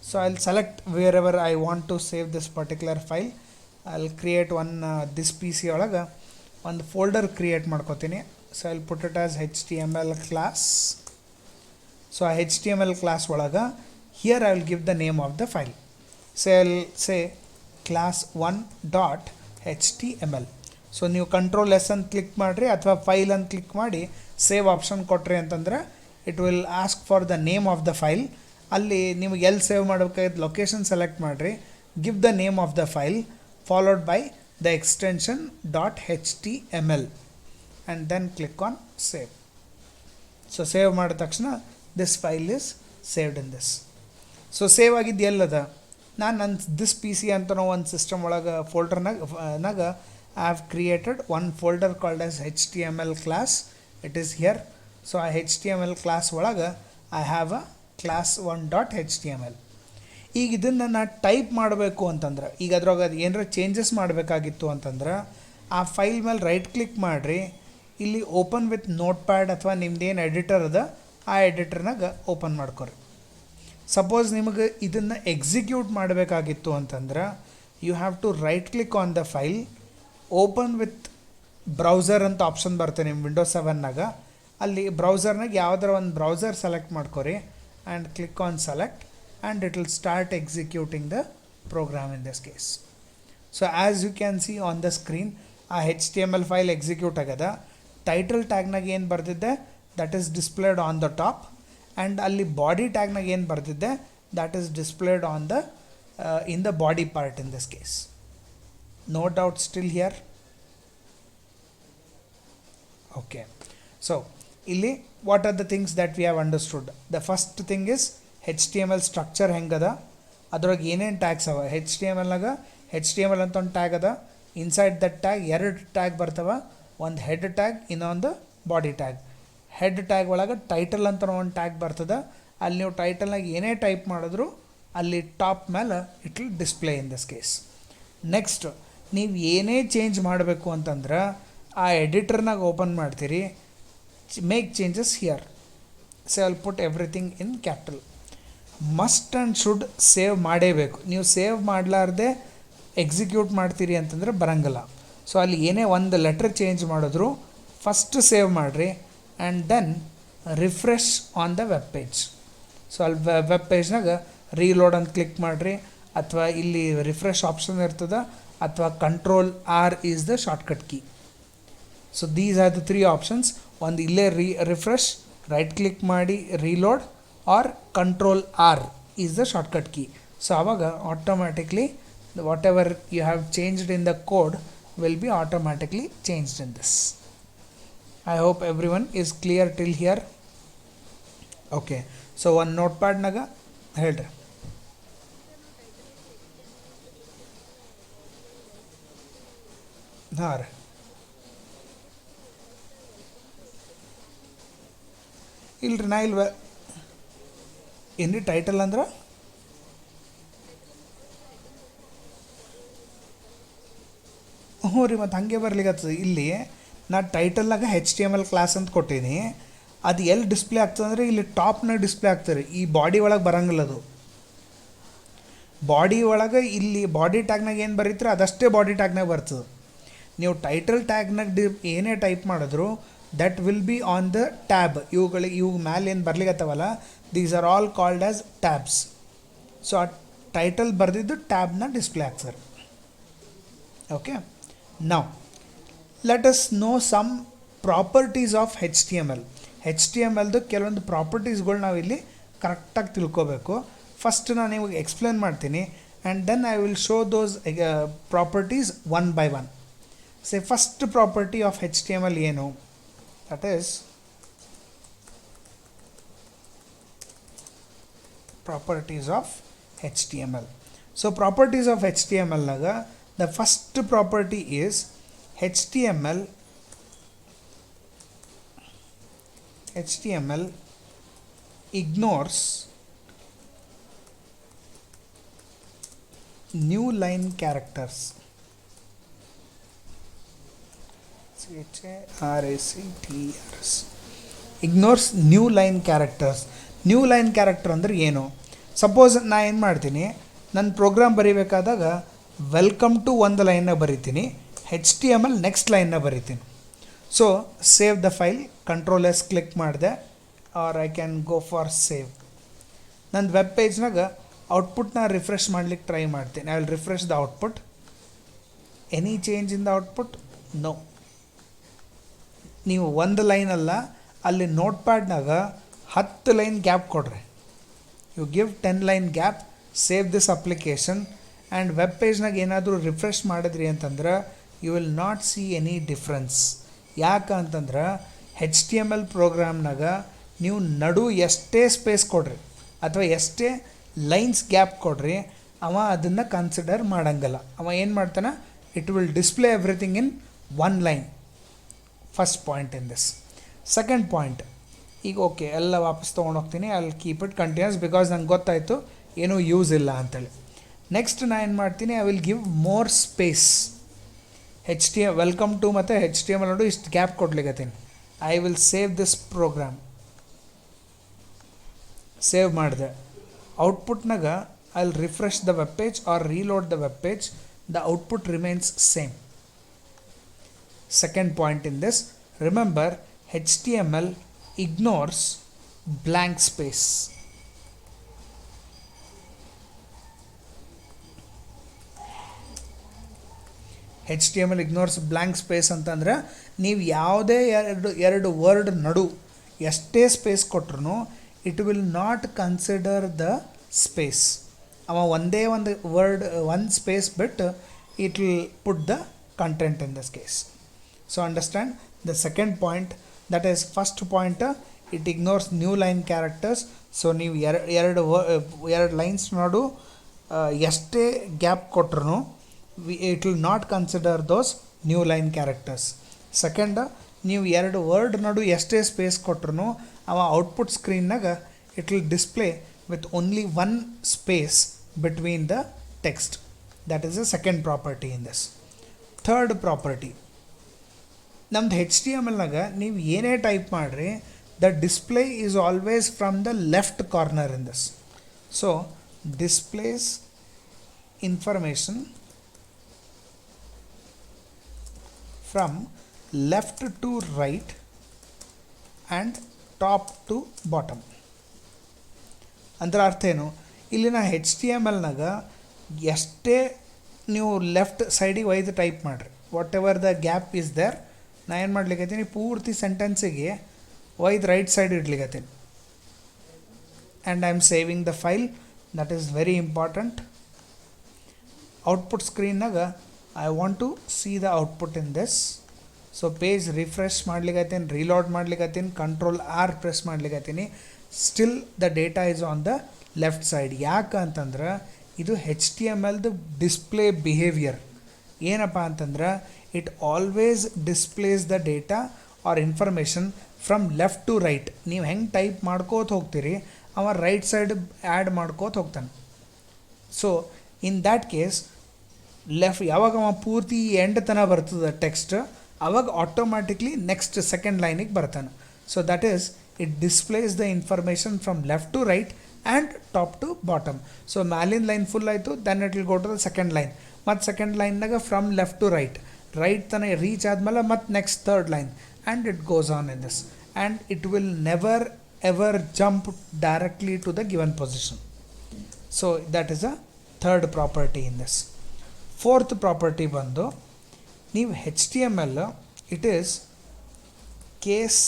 So I will select wherever I want to save this particular file. I will create this P C ಒಳಗೆ ಒಂದು ಫೋಲ್ಡರ್ ಕ್ರಿಯೇಟ್ ಮಾಡ್ಕೋತೀನಿ. So I will put it as HTML class. So ಆ HTML ಕ್ಲಾಸ್ ಒಳಗೆ here I will give the name of the file. So I will say class1.html. So ನೀವು Ctrl+S ಅಂತ ಕ್ಲಿಕ್ ಮಾಡಿರಿ ಅಥವಾ ಫೈಲ್ ಅಂತ ಕ್ಲಿಕ್ ಮಾಡಿ ಸೇವ್ ಆಪ್ಷನ್ ಕೊಟ್ರಿ ಅಂತಂದ್ರೆ it will ask for the name of the file. ಅಲ್ಲಿ ನಿಮಗೆ ಎಲ್ಲಿ ಸೇವ್ ಮಾಡಬೇಕಾಗಿದ್ದು ಲೊಕೇಶನ್ ಸೆಲೆಕ್ಟ್ ಮಾಡಿರಿ, give the name of the file followed by the extension .html and then click on save. So save ಮಾಡಿದ ತಕ್ಷಣ this file is saved in this. So save ಆಗಿದ್ದು ಎಲ್ಲದ, ನಾನು ನನ್ನ ದಿಸ್ ಪಿ ಸಿ ಅಂತ ಒಂದು ಸಿಸ್ಟಮ್ ಒಳಗೆ ಫೋಲ್ಡರ್ನಾಗ I have created one folder called as HTML class. It is here. So ಆ HTML ಕ್ಲಾಸ್ ಒಳಗೆ ಐ ಹ್ಯಾವ್ ಅ class1.html. ಈಗ ಇದನ್ನು ನಾನು ಟೈಪ್ ಮಾಡಬೇಕು ಅಂತಂದ್ರೆ, ಈಗ ಅದ್ರಾಗ ಅದು ಏನಾರ ಚೇಂಜಸ್ ಮಾಡಬೇಕಾಗಿತ್ತು ಅಂತಂದ್ರೆ ಆ ಫೈಲ್ ಮೇಲೆ ರೈಟ್ ಕ್ಲಿಕ್ ಮಾಡಿರಿ. ಇಲ್ಲಿ ಓಪನ್ ವಿತ್ ನೋಟ್ ಪ್ಯಾಡ್ ಅಥವಾ ನಿಮ್ದೇನು ಎಡಿಟರ್ ಅದ ಆ ಎಡಿಟರ್ನಾಗ ಓಪನ್ ಮಾಡ್ಕೊರಿ. ಸಪೋಸ್ ನಿಮಗೆ ಇದನ್ನು ಎಕ್ಸಿಕ್ಯೂಟ್ ಮಾಡಬೇಕಾಗಿತ್ತು ಅಂತಂದ್ರೆ you have to right click on the file, open with browser ಅಂತ ಆಪ್ಷನ್ ಬರುತ್ತೆ ನಿಮ್ಮ ವಿಂಡೋಸ್ 7ನಾಗ. ಅಲ್ಲಿ ಬ್ರೌಸರ್ನಾಗ ಯಾವುದರ ಒಂದು ಬ್ರೌಸರ್ ಸೆಲೆಕ್ಟ್ ಮಾಡ್ಕೊರಿ and click on select and it will start executing the program in this case. So as you can see on the screen ಆ HTML ಫೈಲ್ ಎಕ್ಸಿಕ್ಯೂಟ್ ಆಗ್ಯದ. ಟೈಟಲ್ ಟ್ಯಾಗ್ನಾಗ ಏನು ಬರ್ತಿದ್ದೆ that is displayed on the top, and ಅಲ್ಲಿ ಬಾಡಿ ಟ್ಯಾಗ್ನಾಗ ಏನು ಬರ್ತಿದ್ದೆ that is displayed on the in the body part in this case. No doubt still here? Okay. So ಇಲ್ಲಿ what are the things that we have understood. The first thing is HTML structure ಹೆಂಗದ, ಅದ್ರೊಳಗೆ ಏನೇನು ಟ್ಯಾಗ್ಸ್ ಅವ. HTMLನಾಗ HTML ಅಂತ ಒಂದು ಟ್ಯಾಗ್ ಅದ. ಇನ್ಸೈಡ್ ದಟ್ ಟ್ಯಾಗ್ 2 ಟ್ಯಾಗ್ ಬರ್ತವೆ, ಒಂದು ಹೆಡ್ ಟ್ಯಾಗ್ ಇನ್ನೊಂದು ಬಾಡಿ ಟ್ಯಾಗ್. ಹೆಡ್ ಟ್ಯಾಗ್ ಒಳಗೆ ಟೈಟಲ್ ಅಂತ ಒಂದು ಟ್ಯಾಗ್ ಬರ್ತದೆ. ಅಲ್ಲಿ ನೀವು ಟೈಟಲ್ನಾಗ ಏನೇ ಟೈಪ್ ಮಾಡಿದ್ರು ಅಲ್ಲಿ ಟಾಪ್ ಮೇಲೆ it will display in this case. Next ನೀವು ಏನೇ ಚೇಂಜ್ ಮಾಡಬೇಕು ಅಂತಂದ್ರೆ ಆ ಎಡಿಟರ್ನಾಗ ಓಪನ್ ಮಾಡ್ತೀರಿ, make changes here. So I will put everything in capital. Must and should save ಮಾಡೇಬೇಕು. ನೀವು ಸೇವ್ ಮಾಡಲಾರ್ದೆ ಎಕ್ಸಿಕ್ಯೂಟ್ ಮಾಡ್ತೀರಿ ಅಂತಂದ್ರೆ ಬರಂಗಿಲ್ಲ. ಸೊ ಅಲ್ಲಿ ಏನೇ ಒಂದು ಲೆಟ್ರ್ ಚೇಂಜ್ ಮಾಡಿದ್ರು ಫಸ್ಟ್ ಸೇವ್ ಮಾಡಿರಿ and then refresh on the web page. So ಅಲ್ಲಿ ವೆಬ್ ಪೇಜ್ನಾಗ ರೀಲೋಡ್ ಅಂತ ಕ್ಲಿಕ್ ಮಾಡಿರಿ, ಅಥವಾ ಇಲ್ಲಿ ರಿಫ್ರೆಶ್ ಆಪ್ಷನ್ ಇರ್ತದೆ, ಅಥವಾ Ctrl+R is the shortcut key. So these are the 3 options. ಒಂದು ಇಲ್ಲೇ ರಿಫ್ರೆಶ್, ರೈಟ್ ಕ್ಲಿಕ್ ಮಾಡಿ reload, or Ctrl+R is the shortcut key. So ಆವಾಗ automatically whatever you have changed in the code will be automatically changed in this. I hope everyone is clear till here. Okay, so one notepad naga ಹೇಳ್ರಿ. ಹಾಂ ರೀ, ಇಲ್ರಿ ನಾ ಇಲ್ವ ಏನ್ರಿ ಟೈಟಲ್ ಅಂದ್ರೆ ಹ್ಞೂ ರೀ, ಮತ್ತು ಹಾಗೆ ಬರ್ಲಿಕ್ಕೆ ಇಲ್ಲಿ ನಾ ಟೈಟಲ್ನಾಗ HTML ಕ್ಲಾಸ್ ಅಂತ ಕೊಟ್ಟೀನಿ. ಅದು ಎಲ್ಲಿ ಡಿಸ್ಪ್ಲೇ ಆಗ್ತದೆ ಅಂದರೆ ಇಲ್ಲಿ ಟಾಪ್ನಾಗ ಡಿಸ್ಪ್ಲೇ ಆಗ್ತದೆ. ಈ ಬಾಡಿ ಒಳಗೆ ಬರಂಗಿಲ್ಲ. ಅದು ಬಾಡಿ ಒಳಗೆ ಇಲ್ಲಿ ಬಾಡಿ ಟ್ಯಾಗ್ನಾಗ ಏನು ಬರೀತೀರ ಅದಷ್ಟೇ ಬಾಡಿ ಟ್ಯಾಗ್ನಾಗ ಬರ್ತದೆ. ನೀವು ಟೈಟಲ್ ಟ್ಯಾಗ್ನಾಗ ಏನೇ ಟೈಪ್ ಮಾಡಿದ್ರು that will be on the tab. ಇವು ಮ್ಯಾಲೆ ಏನು ಬರ್ಲಿಕ್ಕತ್ತವಲ್ಲ, these are all called as tabs. So ಆ ಟೈಟಲ್ ಬರೆದಿದ್ದು ಟ್ಯಾಬ್ನ ಡಿಸ್ಪ್ಲೇ ಆಗ್ತದೆ. Okay, now let us know some properties of HTML. HTMLದು ಕೆಲವೊಂದು ಪ್ರಾಪರ್ಟೀಸ್ಗಳು ನಾವಿಲ್ಲಿ ಕರೆಕ್ಟಾಗಿ ತಿಳ್ಕೋಬೇಕು. ಫಸ್ಟ್ ನಾನು ನಿಮಗೆ ಎಕ್ಸ್ಪ್ಲೇನ್ ಮಾಡ್ತೀನಿ and then I will show those properties one by one. Say first property of HTML ಏನು? That is properties of HTML. So properties of HTML ನಾಗ the first property is HTML ignores new line characters. CHARACTERS ignores new line characters. New line character ಅಂದರೆ ಏನು? ಸಪೋಸ್ ನಾ ಏನು ಮಾಡ್ತೀನಿ, ನನ್ನ ಪ್ರೋಗ್ರಾಮ್ ಬರೀಬೇಕಾದಾಗ ವೆಲ್ಕಮ್ ಟು ಒಂದು ಲೈನ್ನ ಬರಿತೀನಿ, HTML ನೆಕ್ಸ್ಟ್ ಲೈನ್ನ ಬರಿತೀನಿ. So save the file, control S click ಮಾಡಿದೆ, or I can go for save. ನನ್ನ ವೆಬ್ ಪೇಜ್ನಾಗ ಔಟ್ಪುಟ್ನ ರಿಫ್ರೆಶ್ ಮಾಡ್ಲಿಕ್ಕೆ ಟ್ರೈ ಮಾಡ್ತೀನಿ. I will refresh the output. Any change in the output? No. ನೀವು ಒಂದು ಲೈನ್ ಅಲ್ಲ, ಅಲ್ಲಿ ನೋಟ್ ಪ್ಯಾಡ್ನಾಗ 10 ಲೈನ್ ಗ್ಯಾಪ್ ಕೊಡ್ರಿ. You give 10 line gap, save this application and web ಪೇಜ್ನಾಗ ಏನಾದರೂ ರಿಫ್ರೆಶ್ ಮಾಡಿದ್ರಿ ಅಂತಂದ್ರೆ you will not see any difference. ಯಾಕೆ ಅಂತಂದ್ರೆ HTML ಪ್ರೋಗ್ರಾಮ್ನಾಗ ನೀವು ನಡು ಎಷ್ಟೇ ಸ್ಪೇಸ್ ಕೊಡ್ರಿ ಅಥವಾ ಎಷ್ಟೇ ಲೈನ್ಸ್ ಗ್ಯಾಪ್ ಕೊಡ್ರಿ, ಅವ ಅದನ್ನು ಕನ್ಸಿಡರ್ ಮಾಡಂಗಿಲ್ಲ. ಅವ ಏನು ಮಾಡ್ತಾನೆ, it will display everything in one line. First point in this. Second point, ಈಗ ಓಕೆ ಎಲ್ಲ ವಾಪಸ್ ತೊಗೊಂಡೋಗ್ತೀನಿ, ಅಲ್ಲಿ ಕೀಪ್ ಇಟ್ ಕಂಟಿನ್ಯೂಸ್ ಬಿಕಾಸ್ ನಂಗೆ ಗೊತ್ತಾಯಿತು ಏನೂ ಯೂಸ್ ಇಲ್ಲ ಅಂತೇಳಿ. ನೆಕ್ಸ್ಟ್ ನಾನು ಏನು ಮಾಡ್ತೀನಿ, I will give more space. Welcome to ಮತ್ತು HTML ನೋಡು ಇಷ್ಟು ಗ್ಯಾಪ್ ಕೊಡ್ಲಿಕ್ಕತ್ತೀನಿ. I will save this program. Save ಮಾಡಿದೆ. ಔಟ್ಪುಟ್ನಾಗ I will refresh the web page or reload the web page, the output remains same. Second point in this, remember HTML ignores blank space. HTML ignores blank space ಅಂತಂದ್ರೆ ನೀವು ಯಾವುದೇ ಎರಡು ವರ್ಡ್ ನಡು ಎಷ್ಟೇ ಸ್ಪೇಸ್ ಕೊಟ್ರು it will not consider the space. ಅವ ಒಂದೇ ಒಂದು ವರ್ಡ್ ಒಂದು ಸ್ಪೇಸ್ ಬಿಟ್ಟು it will put the content in this case. So understand the second point, that is first point, it ignores new line characters. So ನೀವು ಎರಡು ಲೈನ್ಸ್ ನೋಡು ಎಷ್ಟೇ ಗ್ಯಾಪ್ ಕೊಟ್ರು it will not consider those new line characters. Second, ನೀವು ಎರಡು ವರ್ಡ್ ನಡು ಎಷ್ಟೇ ಸ್ಪೇಸ್ ಕೊಟ್ರು ಅವ ಔಟ್ಪುಟ್ ಸ್ಕ್ರೀನ್ನಾಗ it will display with only one space between the text. That is the second property in this. Third property, ನಮ್ದು HTMLನಾಗ ನೀವು ಏನೇ ಟೈಪ್ ಮಾಡಿರಿ the display is always from the left corner in this. So displays information from left to right and top to bottom. ಅಂದ್ರೆ ಅರ್ಥ ಏನು, ಇಲ್ಲಿನ HTMLನಾಗ ಎಷ್ಟೇ ನೀವು ಲೆಫ್ಟ್ ಸೈಡಿಗೆ ಒಯ್ದು ಟೈಪ್ ಮಾಡಿರಿ, whatever the gap is there, ನಾ ಏನು ಮಾಡ್ಲಿಕ್ಕತ್ತೀನಿ ಪೂರ್ತಿ ಸೆಂಟೆನ್ಸಿಗೆ ಒಯ್ದು ರೈಟ್ ಸೈಡ್ ಇಡ್ಲಿಕ್ಕತ್ತೀನಿ. And I am saving the file. That is very important. Output ಸ್ಕ್ರೀನ್ನಾಗ I want to see the output in this. So page refresh ಮಾಡ್ಲಿಕ್ಕತ್ತೀನಿ, ರೀಲೋಡ್ ಮಾಡ್ಲಿಕ್ಕತ್ತೀನಿ, ಕಂಟ್ರೋಲ್ ಆರ್ ಪ್ರೆಸ್ ಮಾಡ್ಲಿಕ್ಕತ್ತೀನಿ, still the data is on the left side. ಯಾಕೆ ಅಂತಂದ್ರೆ ಇದು HTMLದು ಡಿಸ್ಪ್ಲೇ ಬಿಹೇವಿಯರ್. ಏನಪ್ಪ ಅಂತಂದ್ರೆ it always displays the data R information from left to right. ನೀವು ಹೆಂಗೆ ಟೈಪ್ ಮಾಡ್ಕೋತ ಹೋಗ್ತೀರಿ ಅವ ರೈಟ್ ಸೈಡ್ ಆ್ಯಡ್ ಮಾಡ್ಕೋತ ಹೋಗ್ತಾನೆ. ಸೊ ಇನ್ ದ್ಯಾಟ್ ಕೇಸ್ ಯಾವಾಗ ಅವ ಪೂರ್ತಿ ಎಂಡ್ ತನಕ ಬರ್ತದೆ ಟೆಕ್ಸ್ಟ್, ಅವಾಗ ಆಟೋಮ್ಯಾಟಿಕ್ಲಿ ನೆಕ್ಸ್ಟ್ ಸೆಕೆಂಡ್ ಲೈನಿಗೆ ಬರ್ತಾನೆ. So that is it displays the information from left to right and top to bottom. So ಮ್ಯಾಲಿನ ಲೈನ್ ಫುಲ್ ಆಯಿತು, then it will go to the second line. ಮತ್ತು ಸೆಕೆಂಡ್ ಲೈನ್ನಾಗ ಫ್ರಮ್ ಲೆಫ್ಟ್ ಟು ರೈಟ್ ತನಕ ರೀಚ್ ಆದಮೇಲೆ ಮತ್ತು next third line and it goes on in this. And it will never ever jump directly to the given position. So that is a third property in this. Fourth property ಬಂದು ನೀವು HTML it is case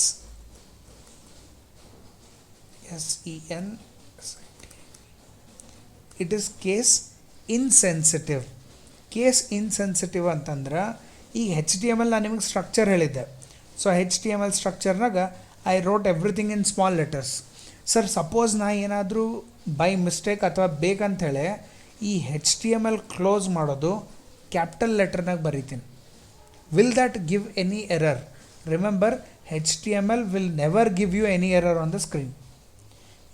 SEN it is case insensitive. Case insensitive ಅಂತಂದ್ರೆ ಈಗ HTML ನಾನು ನಿಮಗೆ ಸ್ಟ್ರಕ್ಚರ್ ಹೇಳಿದ್ದೆ. ಸೊ HTML ಸ್ಟ್ರಕ್ಚರ್ನಾಗ I wrote everything in small letters. Sir suppose ನಾ ಏನಾದರೂ ಬೈ ಮಿಸ್ಟೇಕ್ ಅಥವಾ ಬೇಕಂತೇಳಿ ಈ HTML ಕ್ಲೋಸ್ ಮಾಡೋದು ಕ್ಯಾಪಿಟಲ್ ಲೆಟರ್ನಾಗ ಬರೀತೀನಿ. Will that give any error? Remember, HTML will never give you any error on the screen.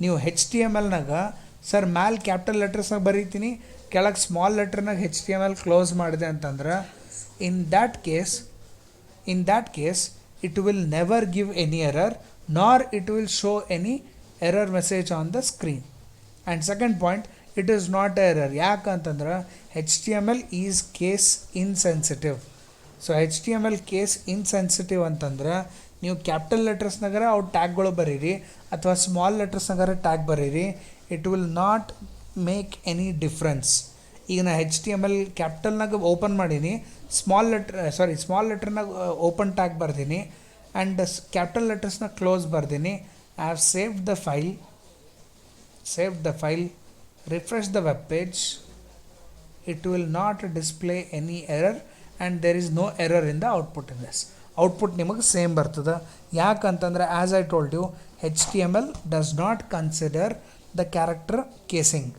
ನೀವು HTMLನಾಗ ಸರ್ ಮ್ಯಾಲೆ ಕ್ಯಾಪಿಟಲ್ ಲೆಟರ್ಸ್ನಾಗ ಬರೀತೀನಿ, ಕೆಳಗೆ ಸ್ಮಾಲ್ ಲೆಟರ್ನಾಗ HTML ಕ್ಲೋಸ್ ಮಾಡಿದೆ ಅಂತಂದ್ರೆ in that case it will never give any error, nor it will show any error message on the screen. And second point, it is not error. ಯಾಕಂತಂದ್ರೆ HTML is case insensitive. So HTML case insensitive ಅಂತಂದ್ರೆ ನೀವು ಕ್ಯಾಪಿಟಲ್ ಲೆಟರ್ಸ್ನಾಗರ ಅವು ಟ್ಯಾಗ್ಗಳು ಬರೀರಿ ಅಥವಾ ಸ್ಮಾಲ್ ಲೆಟರ್ಸ್ನಾಗರ ಟ್ಯಾಗ್ ಬರೀರಿ, it will not make any difference. ಈಗ ನಾ HTML ಕ್ಯಾಪಿಟಲ್ನಾಗ ಓಪನ್ ಮಾಡೀನಿ, ಸ್ಮಾಲ್ ಲೆಟರ್ನಾಗ ಓಪನ್ ಟ್ಯಾಗ್ ಬರ್ದೀನಿ ಆ್ಯಂಡ್ ಕ್ಯಾಪಿಟಲ್ ಲೆಟರ್ಸ್ನ ಕ್ಲೋಸ್ ಬರ್ದೀನಿ. I have saved the file, refresh the web page, it will not display any error and there is no error in the output in this. Output ನಿಮಗೆ ಸೇಮ್ ಬರ್ತದೆ. ಯಾಕಂತಂದ್ರೆ as I told you, HTML does not consider the character casing.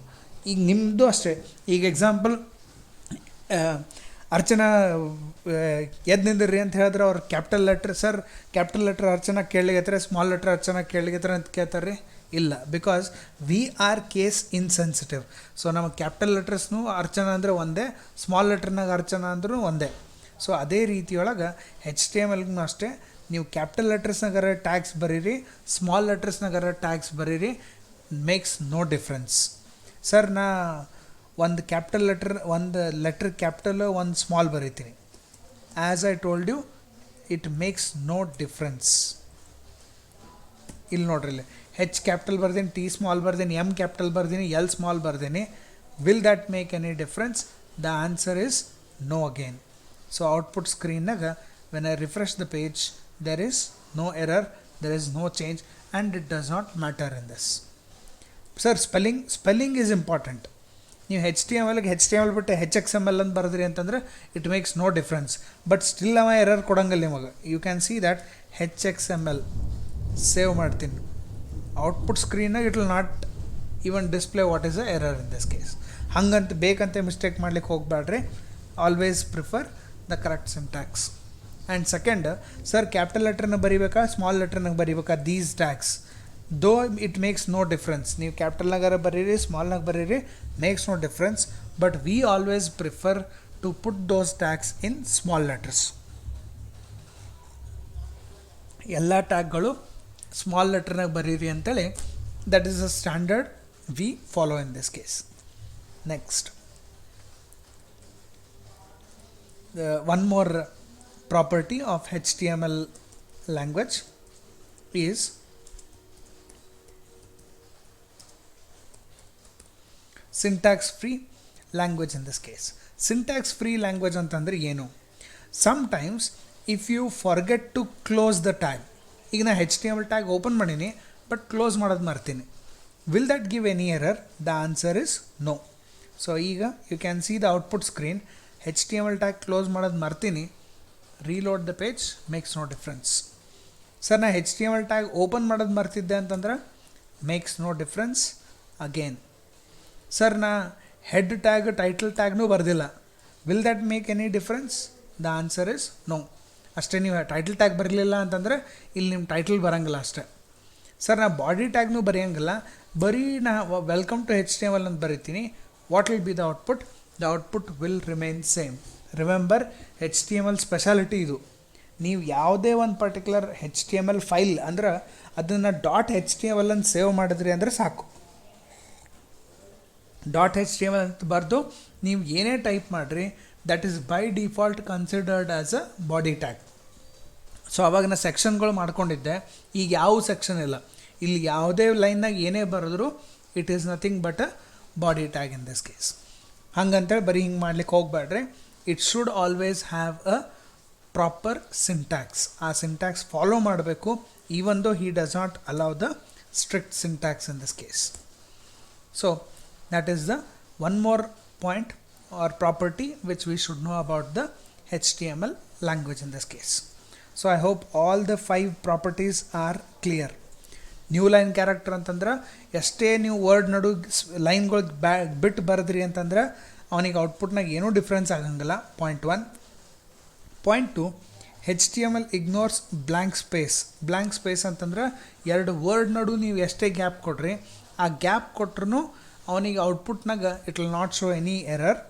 ಈಗ ನಿಮ್ಮದು ಅಷ್ಟೇ. ಈಗ ಎಕ್ಸಾಂಪಲ್ ಅರ್ಚನಾ ಎದ್ದು ನಿಂದಿರ್ರಿ ಅಂತ ಹೇಳಿದ್ರೆ ಅವ್ರು ಕ್ಯಾಪಿಟಲ್ ಲೆಟ್ರ್ ಅರ್ಚನಾ ಕೇಳಲಿಗತ್ತಾರೆ, ಸ್ಮಾಲ್ ಲೆಟ್ರ್ ಅರ್ಚನಾ ಕೇಳಲಿಗತ್ತಾರೆ ಅಂತ ಕೇಳ್ತಾರೆ ರೀ? ಇಲ್ಲ, because we are case insensitive. So ನಮಗೆ ಕ್ಯಾಪಿಟಲ್ ಲೆಟರ್ಸ್ನು ಅರ್ಚನಾ ಅಂದರೆ ಒಂದೇ, ಸ್ಮಾಲ್ ಲೆಟರ್ನಾಗ ಅರ್ಚನಾ ಅಂದ್ರೂ ಒಂದೇ. ಸೊ ಅದೇ ರೀತಿಯೊಳಗೆ HTMLಗೂ ಅಷ್ಟೇ, ನೀವು ಕ್ಯಾಪಿಟಲ್ ಲೆಟರ್ಸ್ನಾಗರ ಟ್ಯಾಗ್ಸ್ ಬರೀರಿ, ಸ್ಮಾಲ್ ಲೆಟರ್ಸ್ನಾಗರ ಟ್ಯಾಗ್ಸ್ ಬರೀರಿ, ಮೇಕ್ಸ್ ನೋ ಡಿಫ್ರೆನ್ಸ್. ಸರ್ ನಾ ಒಂದು ಲೆಟ್ರ್ ಕ್ಯಾಪಿಟಲ್ ಒಂದು ಸ್ಮಾಲ್ ಬರೀತೀನಿ, as I told you, it makes no difference. ಇಲ್ಲಿ ನೋಡ್ರಿ, ಇಲ್ಲಿ H ಕ್ಯಾಪಿಟಲ್ ಬರ್ದೀನಿ, T ಸ್ಮಾಲ್ ಬರ್ದೀನಿ, M ಕ್ಯಾಪಿಟಲ್ ಬರ್ದೀನಿ, L ಸ್ಮಾಲ್ ಬರ್ದೀನಿ. Will that make any difference? The answer is no again. So output ಸ್ಕ್ರೀನ್ನಾಗ when I refresh the page, there is no error, there is no change and it does not matter in this. Sir spelling is important. ನೀವು HTML ಬಿಟ್ಟು HXML ಅಂತ ಬರೆದ್ರಿ ಅಂತಂದ್ರೆ it makes no difference. But still ಅವ ಎರರ್ ಕೊಡಂಗಿಲ್ಲ ನಿಮಗೆ. You can see that HXML save ಮಾಡ್ತೀನಿ, ಔಟ್ಪುಟ್ ಸ್ಕ್ರೀನಾಗ it will not even display what is a error in this case. ಹಂಗಂತ ಬೇಕಂತ ಮಿಸ್ಟೇಕ್ ಮಾಡ್ಲಿಕ್ಕೆ ಹೋಗಬೇಡ್ರಿ. Always prefer the correct syntax. And second, sir capital ಲೆಟರ್ನ ಬರೀಬೇಕಾ ಸ್ಮಾಲ್ ಲೆಟರ್ನಾಗ ಬರೀಬೇಕಾ? These tags though it makes no difference. ನೀವು ಕ್ಯಾಪಿಟಲ್ನಾಗಾರ ಬರೀರಿ, ಸ್ಮಾಲ್ನಾಗ ಬರೀರಿ, makes no difference. But we always prefer to put those tags in small letters. ಎಲ್ಲ ಟ್ಯಾಗ್ಗಳು ಸ್ಮಾಲ್ ಲೆಟರ್ನಾಗ ಬರೀರಿ ಅಂತೇಳಿ, that is a standard we follow in this case. Next, one more property of HTML language is syntax free language. In this case, syntax free language ಅಂತಂದ್ರೆ ಏನು? Sometimes if you forget to close the tag, ಈಗ ನಾ HTML ಟ್ಯಾಗ್ ಓಪನ್ ಮಾಡೀನಿ ಬಟ್ ಕ್ಲೋಸ್ ಮಾಡೋದು ಮರ್ತೀನಿ, will that give any error? The answer is no. So ಈಗ you can see the output screen, HTML tag close ಮಾಡೋದು ಮರ್ತೀನಿ, reload the page, makes no difference. Sir ನಾ HTML ಟ್ಯಾಗ್ ಓಪನ್ ಮಾಡೋದು ಮರ್ತಿದ್ದೆ ಅಂತಂದ್ರೆ makes no difference again. Sir ನಾ ಹೆಡ್ ಟ್ಯಾಗ್ ಟೈಟಲ್ ಟ್ಯಾಗ್ನೂ ಬರ್ದಿಲ್ಲ, will that make any difference? The answer is no. ಅಷ್ಟೇ, ನೀವು ಟೈಟಲ್ ಟ್ಯಾಗ್ ಬರಲಿಲ್ಲ ಅಂತಂದರೆ ಇಲ್ಲಿ ನಿಮ್ಮ ಟೈಟಲ್ ಬರೋಂಗಿಲ್ಲ ಅಷ್ಟೇ. ಸರ್ ನಾ ಬಾಡಿ ಟ್ಯಾಗ್ನೂ ಬರೆಯೋಂಗಿಲ್ಲ, ಬರೀ ನಾ ವೆಲ್ಕಮ್ ಟು HTML ಅಂತ ಬರೀತೀನಿ, what will be the output? The output will remain same. Remember, HTML speciality ಇದು. ನೀವು ಯಾವುದೇ ಒಂದು ಪರ್ಟಿಕ್ಯುಲರ್ HTML ಫೈಲ್ ಅಂದ್ರೆ ಅದನ್ನು .html ಅಂತ ಸೇವ್ ಮಾಡಿದ್ರಿ ಅಂದರೆ ಸಾಕು. .html ಅಂತ ಬರೆದು ನೀವು ಏನೇ ಟೈಪ್ ಮಾಡಿರಿ, that is by default considered as a body tag. So ಅವಾಗ ನಾ ಸೆಕ್ಷನ್ಗಳು ಮಾಡ್ಕೊಂಡಿದ್ದೆ, ಈಗ ಯಾವ ಸೆಕ್ಷನ್ ಇಲ್ಲ. ಇಲ್ಲಿ ಯಾವುದೇ ಲೈನ್ನಾಗ ಏನೇ ಬರೆದ್ರು it is nothing but a body tag in this case. ಹಂಗಂತೇಳಿ ಬರೀ ಹಿಂಗೆ ಮಾಡ್ಲಿಕ್ಕೆ ಹೋಗಬೇಡ್ರಿ. It should always have a proper syntax. ಆ ಸಿಂಟ್ಯಾಕ್ಸ್ ಫಾಲೋ ಮಾಡಬೇಕು, even though he does not allow the strict syntax in this case. So that is the one more point or property which we should know about the HTML language in this case. So I hope all the 5 properties are clear. New line character ಅಂತಂದ್ರೆ ಎಷ್ಟೇ ನೀವು ವರ್ಡ್ ನಡು ಲೈನ್ಗಳು ಬಿಟ್ಟು ಬರೆದ್ರಿ ಅಂತಂದ್ರೆ ಅವನಿಗೆ ಔಟ್ಪುಟ್ನಾಗ ಏನೂ ಡಿಫ್ರೆನ್ಸ್ ಆಗಂಗಿಲ್ಲ. Point 1. Point 2, HTML ignores blank space. Blank space ಅಂತಂದ್ರೆ ಎರಡು ವರ್ಡ್ ನಡು ನೀವು ಎಷ್ಟೇ ಗ್ಯಾಪ್ ಕೊಡ್ರಿ, ಆ ಗ್ಯಾಪ್ ಕೊಟ್ರೂ ಅವನಿಗೆ ಔಟ್ಪುಟ್ನಾಗ it will not show any error.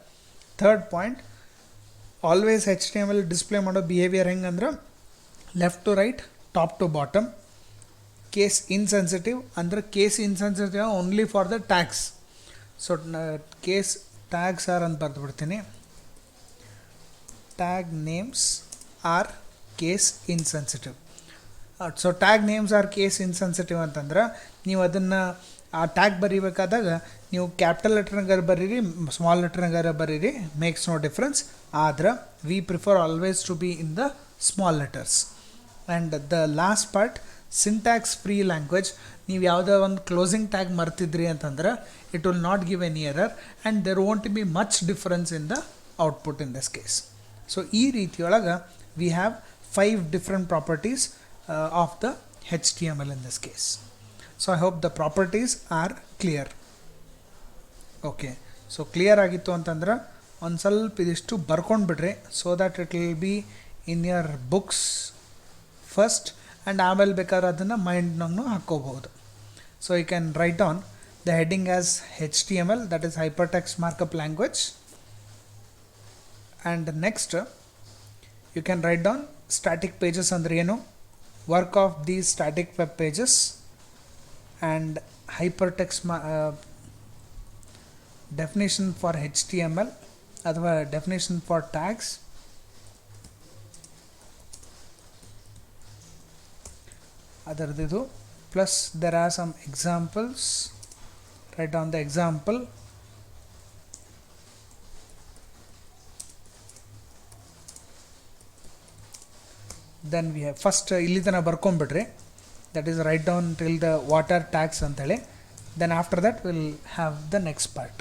Third point, always HTML display ಮಾಡೋ ಬಿಹೇವಿಯರ್ ಹೆಂಗಂದ್ರೆ left to right, top to bottom. Case insensitive ಅಂದರೆ case insensitive only for the tags. So case tags are ಅಂತ ಬರೆದು ಬಿಡ್ತೀನಿ. Tag names are case insensitive. So tag names are case insensitive ಅಂತಂದ್ರೆ ನೀವು ಅದನ್ನು ಆ ಟ್ಯಾಗ್ ಬರೀಬೇಕಾದಾಗ ನೀವು ಕ್ಯಾಪಿಟಲ್ ಲೆಟರ್ನಾಗಾರ ಬರೀರಿ, ಸ್ಮಾಲ್ ಲೆಟರ್ನಾಗಾರ ಬರೀರಿ, ಮೇಕ್ಸ್ ನೋ ಡಿಫ್ರೆನ್ಸ್. ಆದ್ರೆ we prefer always to be in the small letters. And the last part, syntax free language. ನೀವು ಯಾವುದೋ ಒಂದು ಕ್ಲೋಸಿಂಗ್ ಟ್ಯಾಗ್ ಮರ್ತಿದ್ರಿ ಅಂತಂದ್ರೆ it will not give any error and there won't be much difference in the output in this case. So ಈ ರೀತಿಯೊಳಗೆ we have 5 different properties of the HTML in this case. So I hope the properties are clear. Okay, so clear ಆಗಿತ್ತು ಅಂತಂದ್ರೆ ಒಂದು ಸ್ವಲ್ಪ ಇದಿಷ್ಟು ಬರ್ಕೊಂಡು ಬಿಡ್ರಿ, so that it will be in your books first and ಆಮೇಲೆ ಬೇಕಾದ್ರೆ ಅದನ್ನು ಮೈಂಡ್ನಾಗೂ ಹಾಕ್ಕೋಬಹುದು. So you can write on the heading as HTML, that is hypertext markup language. And next you can write down static pages ಅಂದರೆ ಏನು, work of the static web pages and hypertext definition for HTML ಅಥವಾ ಡೆಫಿನೇಷನ್ ಫಾರ್ ಟ್ಯಾಗ್ಸ್. ಅದರದ್ದು plus there are some examples. Write down the example. Then we have first ಇಲ್ಲಿ ತನಕ ಬರ್ಕೊಂಡ್ಬಿಡ್ರಿ, that is write down till the water tags ಅಂತೇಳಿ. Then after that we'll have the next part.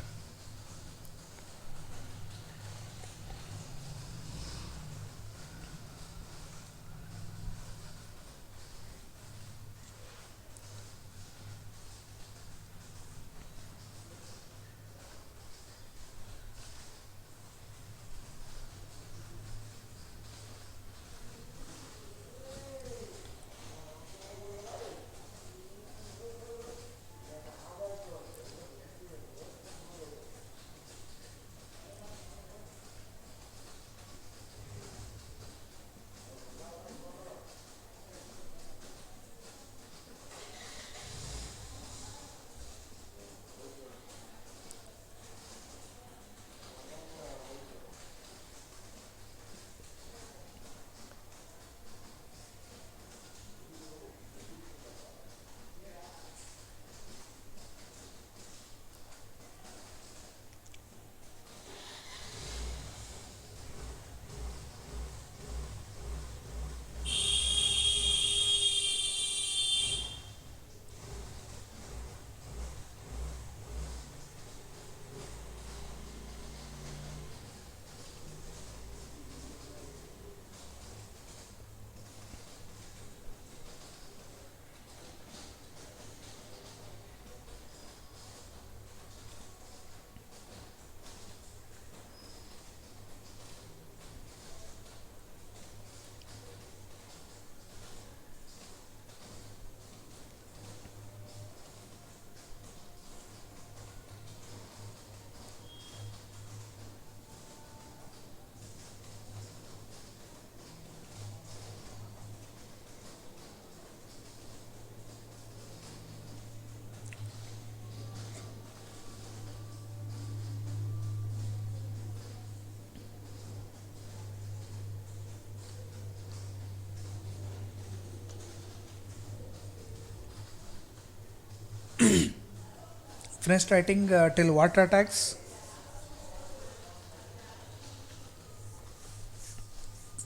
Finished writing till water tags.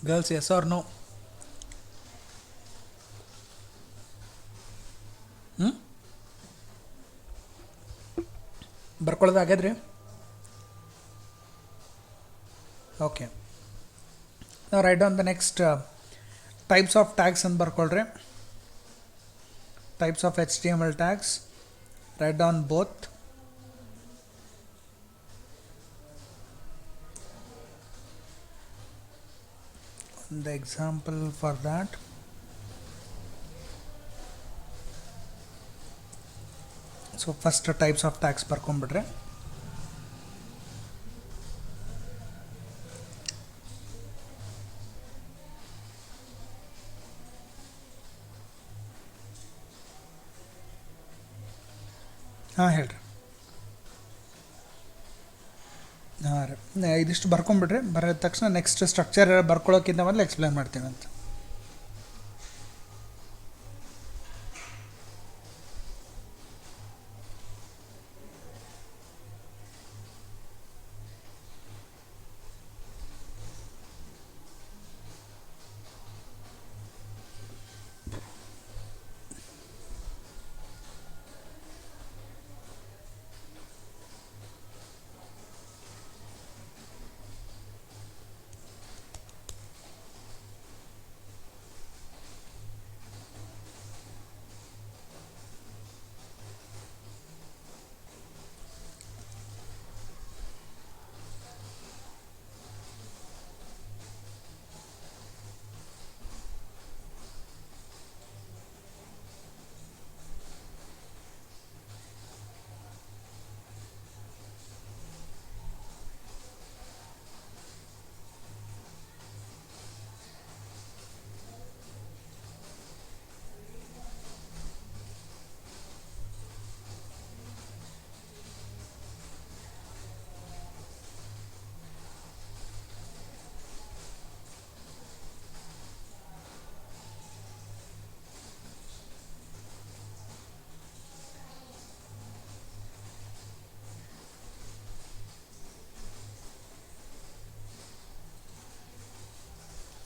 Girls, yes or no? ಬರ್ಕೊಳ್ಳೋದಾಗ್ಯದ್ರಿ? Okay. Now write down the next types of tags and ಬರ್ಕೊಳ್ರಿ. Types of HTML tags. Write down both. The example for that. So first types of tags ಬರ್ಕೊಂಡ್ಬಿಡ್ರಿ. ಹಾಂ ಹೇಳ್ರಿ. ಹಾಂ ರೀ, ಇದಿಷ್ಟು ಬರ್ಕೊಂಬಿಡ್ರಿ. ಬರೋದ ತಕ್ಷಣ ನೆಕ್ಸ್ಟ್ ಸ್ಟ್ರಕ್ಚರ್ ಬರ್ಕೊಳ್ಳೋಕ್ಕಿಂತ ಮೊದಲು ಎಕ್ಸ್ಪ್ಲೇನ್ ಮಾಡ್ತೀನಿ ಅಂತ.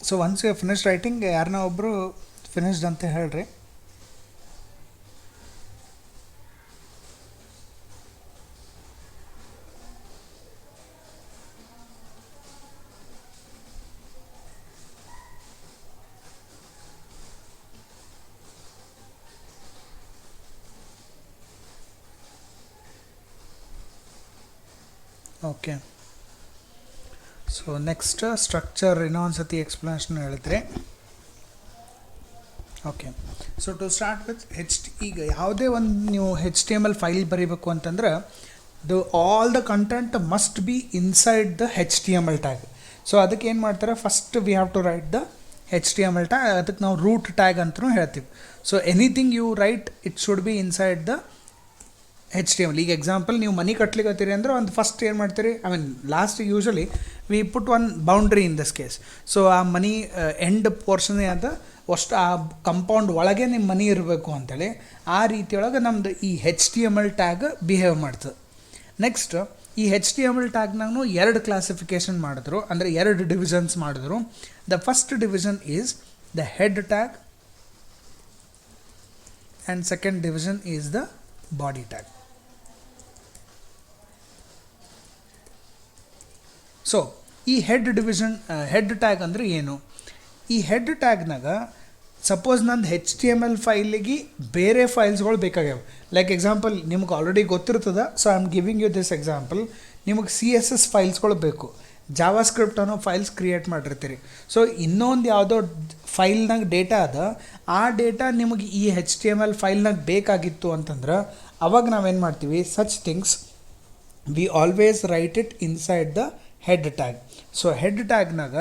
So once you finish writing ಯಾರನ್ನ ಒಬ್ಬರು ಫಿನಿಶ್ಡ್ ಅಂತ ಹೇಳ್ರಿ. ಓಕೆ, ಸೊ ನೆಕ್ಸ್ಟ್ ಸ್ಟ್ರಕ್ಚರ್ ಇನ್ನೊಂದು ಸತಿ ಎಕ್ಸ್ಪ್ಲನೇಷನ್ ಹೇಳಿದ್ರೆ. Okay, so to start with ಈಗ ಯಾವುದೇ ಒಂದು ನೀವು HTML ಫೈಲ್ ಬರೀಬೇಕು ಅಂತಂದ್ರೆ all the content must be inside the HTML tag. So ಅದಕ್ಕೆ ಏನು ಮಾಡ್ತಾರೆ, first we have to write the HTML tag. ಅದಕ್ಕೆ ನಾವು ರೂಟ್ ಟ್ಯಾಗ್ ಅಂತಲೂ ಹೇಳ್ತೀವಿ. So anything you write it should be inside the HTML. ಈಗ ಎಕ್ಸಾಂಪಲ್ ನೀವು ಮನೆ ಕಟ್ಲಿಕ್ಕತ್ತೀರಿ ಅಂದ್ರೆ ಒಂದು ಫಸ್ಟ್ ಏನು ಮಾಡ್ತೀರಿ, I mean last usually we put one boundary in this case. So ಆ ಮನಿ ಎಂಡ್ ಪೋರ್ಷನ್ ಅದ ಅಷ್ಟು ಆ ಕಂಪೌಂಡ್ ಒಳಗೆ ನಿಮ್ಮ ಮನೆ ಇರಬೇಕು ಅಂತೇಳಿ ಆ ರೀತಿಯೊಳಗೆ ನಮ್ಮದು ಈ HTML ಟ್ಯಾಗ್ ಬಿಹೇವ್ ಮಾಡ್ತದೆ. ನೆಕ್ಸ್ಟ್ ಈ HTML ಟ್ಯಾಗ್ನಾಗೂ ಎರಡು ಕ್ಲಾಸಿಫಿಕೇಷನ್ ಮಾಡಿದ್ರು, ಅಂದರೆ ಎರಡು ಡಿವಿಷನ್ಸ್ ಮಾಡಿದ್ರು. The first division is the head tag and second division is the body tag. So ಈ ಹೆಡ್ ಟ್ಯಾಗ್ ಅಂದರೆ ಏನು? ಈ ಹೆಡ್ ಟ್ಯಾಗ್ನಾಗ ಸಪೋಸ್ ನಂದು HTML ಫೈಲಿಗೆ ಬೇರೆ ಫೈಲ್ಸ್ಗಳು ಬೇಕಾಗ್ಯಾವ. ಲೈಕ್ ಎಕ್ಸಾಂಪಲ್ ನಿಮ್ಗೆ ಆಲ್ರೆಡಿ ಗೊತ್ತಿರ್ತದೆ, so I am giving you this example. ನಿಮಗೆ CSS ಫೈಲ್ಸ್ಗಳು ಬೇಕು, ಜಾವಾ ಸ್ಕ್ರಿಪ್ಟ್ ಅನ್ನೋ ಫೈಲ್ಸ್ ಕ್ರಿಯೇಟ್ ಮಾಡಿರ್ತೀರಿ. ಸೊ ಇನ್ನೊಂದು ಯಾವುದೋ ಫೈಲ್ನಾಗ ಡೇಟಾ ಅದ, ಆ ಡೇಟಾ ನಿಮಗೆ ಈ HTML ಫೈಲ್ನಾಗ ಬೇಕಾಗಿತ್ತು ಅಂತಂದ್ರೆ ಅವಾಗ ನಾವೇನು ಮಾಡ್ತೀವಿ, such things we always write it inside the head tag. So head ಟ್ಯಾಗ್ನಾಗ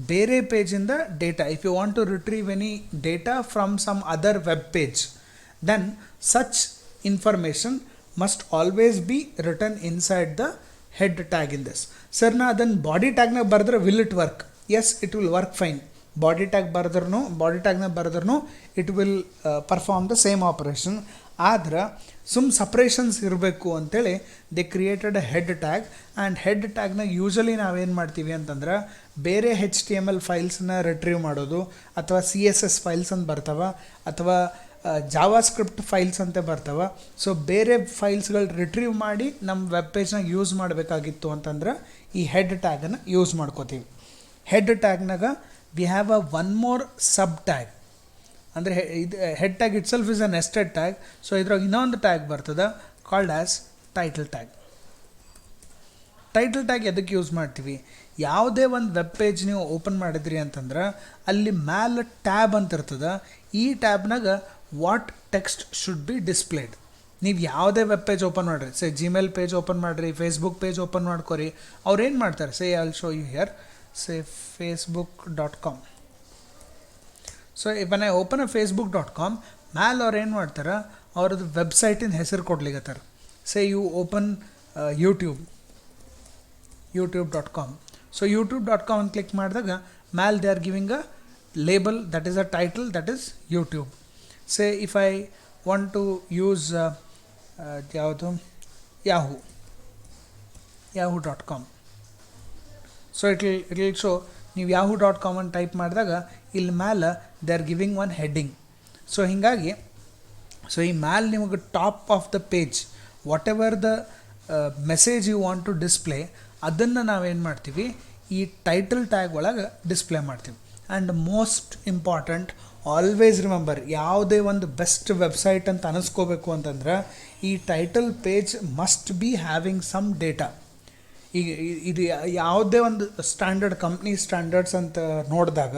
ಬೇರೆ ಪೇಜಿಂದ data, if you want to retrieve any data from some other web page, then such information must always be written inside the head tag in this. Sir ನಾ ಅದನ್ನು ಬಾಡಿ ಟ್ಯಾಗ್ನಾಗ ಬರೆದ್ರೆ will it work? Yes, it will work fine. Body ಟ್ಯಾಗ್ನಾಗ ಬರೆದ್ರೂ it will perform the same operation. ಆದ್ರೆ ಸಪ್ರೇಷನ್ಸ್ ಇರಬೇಕು ಅಂತೇಳಿ they created a head tag. And head ಟ್ಯಾಗ್ನಾಗ ಯೂಶಲಿ ನಾವೇನು ಮಾಡ್ತೀವಿ ಅಂತಂದ್ರೆ ಬೇರೆ HTML ಫೈಲ್ಸನ್ನ ರಿಟ್ರೀವ್ ಮಾಡೋದು, ಅಥವಾ CSS ಫೈಲ್ಸ್ ಅಂತ ಬರ್ತಾವ, ಅಥವಾ ಜಾವಾ ಸ್ಕ್ರಿಪ್ಟ್ ಫೈಲ್ಸ್ ಅಂತ ಬರ್ತಾವ. ಸೊ ಬೇರೆ ಫೈಲ್ಸ್ಗಳು ರಿಟ್ರೀವ್ ಮಾಡಿ ನಮ್ಮ ವೆಬ್ ಪೇಜ್ನಾಗ ಯೂಸ್ ಮಾಡಬೇಕಾಗಿತ್ತು ಅಂತಂದ್ರೆ ಈ ಹೆಡ್ ಟ್ಯಾಗನ್ನು ಯೂಸ್ ಮಾಡ್ಕೋತೀವಿ. ಹೆಡ್ ಟ್ಯಾಗ್ನಾಗ we have a one more sub tag, ಅಂದರೆ ಇದು head tag itself is a nested tag. ಸೊ ಇದ್ರಾಗ ಇನ್ನೊಂದು ಟ್ಯಾಗ್ ಬರ್ತದೆ called as title tag. Title tag ಎದಕ್ಕೆ ಯೂಸ್ ಮಾಡ್ತೀವಿ? ಯಾವುದೇ ಒಂದು ವೆಬ್ ಪೇಜ್ ನೀವು ಓಪನ್ ಮಾಡಿದ್ರಿ ಅಂತಂದ್ರೆ ಅಲ್ಲಿ ಮ್ಯಾಲೆ ಟ್ಯಾಬ್ ಅಂತ ಇರ್ತದೆ. ಈ ಟ್ಯಾಬ್ನಾಗ what text should be displayed. ನೀವು ಯಾವುದೇ ವೆಬ್ ಪೇಜ್ ಓಪನ್ ಮಾಡಿರಿ, ಸೇ ಜಿಮೇಲ್ ಪೇಜ್ ಓಪನ್ ಮಾಡಿರಿ, ಫೇಸ್ಬುಕ್ ಪೇಜ್ ಓಪನ್ ಮಾಡ್ಕೊರಿ, ಅವ್ರು ಏನು ಮಾಡ್ತಾರೆ, say I will show you here, say facebook.com. ಸೊ when I open a facebook.com, ಮ್ಯಾಲೆ ಅವ್ರು ಏನು ಮಾಡ್ತಾರೆ, ಅವ್ರದ್ದು ವೆಬ್ಸೈಟಿನ ಹೆಸರು ಕೊಡ್ಲಿಕ್ಕತ್ತಾರೆ. Say you open youtube.com. So youtube.com ಅಂತ ಕ್ಲಿಕ್ ಮಾಡಿದಾಗ ಮ್ಯಾಲೆ they are giving a label that is a title that is YouTube. Say if I want to use ಯಾವುದು yahoo.com. So it will show, ನೀವು yahoo.com ಅಂತ ಟೈಪ್ ಮಾಡಿದಾಗ ಇಲ್ಲಿ ಮ್ಯಾಲೆ they are giving one heading. So ಹೀಗಾಗಿ ಸೊ ಈ ಮ್ಯಾಲೆ ನಿಮಗೆ top of the page whatever the message you want to display ಅದನ್ನು ನಾವೇನು ಮಾಡ್ತೀವಿ, ಈ ಟೈಟಲ್ ಟ್ಯಾಗ್ ಒಳಗೆ ಡಿಸ್ಪ್ಲೇ ಮಾಡ್ತೀವಿ. And most important, always remember, ಯಾವುದೇ ಒಂದು ಬೆಸ್ಟ್ ವೆಬ್ಸೈಟ್ ಅಂತ ಅನಿಸ್ಕೋಬೇಕು ಅಂತಂದ್ರೆ ಈ title page must be having some data. ಈಗ ಇದು ಯಾವುದೇ ಒಂದು ಸ್ಟ್ಯಾಂಡರ್ಡ್ ಕಂಪ್ನಿ ಸ್ಟ್ಯಾಂಡರ್ಡ್ಸ್ ಅಂತ ನೋಡಿದಾಗ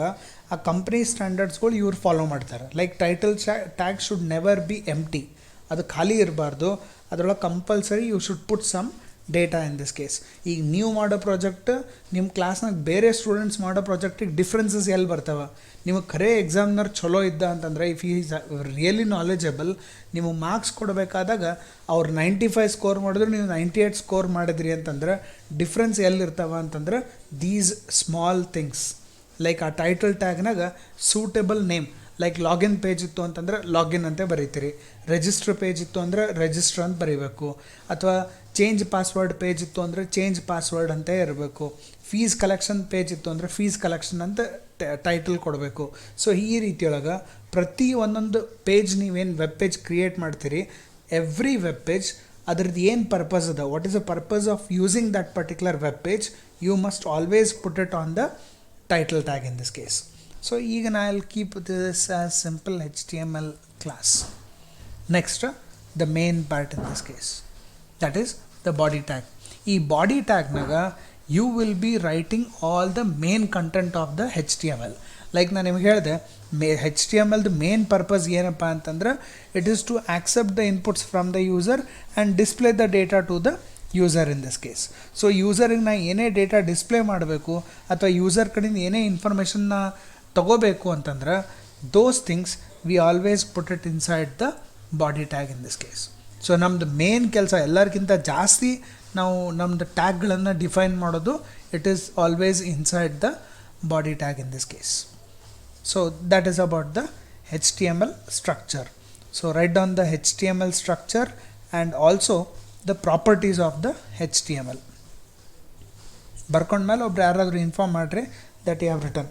ಆ ಕಂಪ್ನಿ ಸ್ಟ್ಯಾಂಡರ್ಡ್ಸ್ಗಳು ಇವ್ರು ಫಾಲೋ ಮಾಡ್ತಾರೆ. Like title tag should never be empty, ಅದು ಖಾಲಿ ಇರಬಾರ್ದು. ಅದರೊಳಗೆ compulsory you should put some data in this case. ಈಗ ನೀವು ಮಾಡೋ ಪ್ರಾಜೆಕ್ಟ್ ನಿಮ್ಮ ಕ್ಲಾಸ್ನಾಗ ಬೇರೆ ಸ್ಟೂಡೆಂಟ್ಸ್ ಮಾಡೋ ಪ್ರಾಜೆಕ್ಟಿಗೆ ಡಿಫ್ರೆನ್ಸಸ್ ಎಲ್ಲಿ ಬರ್ತವೆ? ನಿಮಗೆ ಖರೇ ಎಕ್ಸಾಮ್ನರ್ ಚಲೋ ಇದ್ದ ಅಂತಂದರೆ, ಇಫ್ ಈಸ್ ರಿಯಲಿ ನಾಲೆಜಬಲ್, ನಿಮಗೆ ಮಾರ್ಕ್ಸ್ ಕೊಡಬೇಕಾದಾಗ ಅವ್ರು 95 ಸ್ಕೋರ್ ಮಾಡಿದ್ರು ನೀವು 98 ಸ್ಕೋರ್ ಮಾಡಿದ್ರಿ ಅಂತಂದ್ರೆ ಡಿಫ್ರೆನ್ಸ್ ಎಲ್ಲಿರ್ತಾವ ಅಂತಂದ್ರೆ ದೀಸ್ ಸ್ಮಾಲ್ ಥಿಂಗ್ಸ್. ಲೈಕ್ ಆ ಟೈಟಲ್ ಟ್ಯಾಗ್ನಾಗ suitable name, like login page ಇತ್ತು ಅಂತಂದ್ರೆ ಲಾಗಿನ್ ಅಂತ ಬರೀತೀರಿ, ರಿಜಿಸ್ಟರ್ ಪೇಜ್ ಇತ್ತು ಅಂದರೆ ರಿಜಿಸ್ಟರ್ ಅಂತ ಬರೀಬೇಕು, ಅಥವಾ ಚೇಂಜ್ ಪಾಸ್ವರ್ಡ್ ಪೇಜ್ ಇತ್ತು ಅಂದರೆ ಚೇಂಜ್ ಪಾಸ್ವರ್ಡ್ ಅಂತ ಇರಬೇಕು, ಫೀಸ್ ಕಲೆಕ್ಷನ್ ಪೇಜ್ ಇತ್ತು ಅಂದರೆ ಫೀಸ್ ಕಲೆಕ್ಷನ್ ಅಂತ ಟೈಟಲ್ ಕೊಡಬೇಕು. ಸೊ ಈ ರೀತಿಯೊಳಗೆ ಪ್ರತಿ ಒಂದೊಂದು ಪೇಜ್ ನೀವೇನು ವೆಬ್ ಪೇಜ್ ಕ್ರಿಯೇಟ್ ಮಾಡ್ತೀರಿ, ಎವ್ರಿ ವೆಬ್ ಪೇಜ್ ಅದ್ರದ್ದು ಏನು ಪರ್ಪಸ್ ಅದ, what is the purpose of using that particular web page, you must always put it on the title tag in this case. So ಈಗ I will keep this as simple HTML class. Next, the main part in this case, that is the body tag. ಈ body tagನಾಗ you will be writing all the main content of the HTML. Like ನಾನು ನಿಮ್ಗೆ ಹೇಳಿದೆ, HTMLದು ಮೇನ್ ಪರ್ಪಸ್ ಏನಪ್ಪ ಅಂತಂದ್ರೆ it is to accept the inputs from the user and display the data to the user in this case. So ಯೂಸರಿಗೆ ನಾ ಏನೇ ಡೇಟಾ ಡಿಸ್ಪ್ಲೇ ಮಾಡಬೇಕು ಅಥವಾ ಯೂಸರ್ ಕಡೆಯಿಂದ ಏನೇ ಇನ್ಫಾರ್ಮೇಷನ್ನ ತಗೋಬೇಕು ಅಂತಂದ್ರೆ those things we always put it inside the body tag in this case. So ನಮ್ಮದು ಮೇನ್ ಕೆಲಸ ಎಲ್ಲರಿಗಿಂತ ಜಾಸ್ತಿ ನಾವು ನಮ್ಮದು ಟ್ಯಾಗ್ಗಳನ್ನು ಡಿಫೈನ್ ಮಾಡೋದು, it is always inside the body tag in this case. So that is about the HTML structure. So write down the HTML structure and also the properties of the HTML. ಬರ್ಕೊಂಡ್ಮೇಲೆ ಒಬ್ರು ಯಾರಾದರೂ ಇನ್ಫಾರ್ಮ್ ಮಾಡಿರಿ that you have written.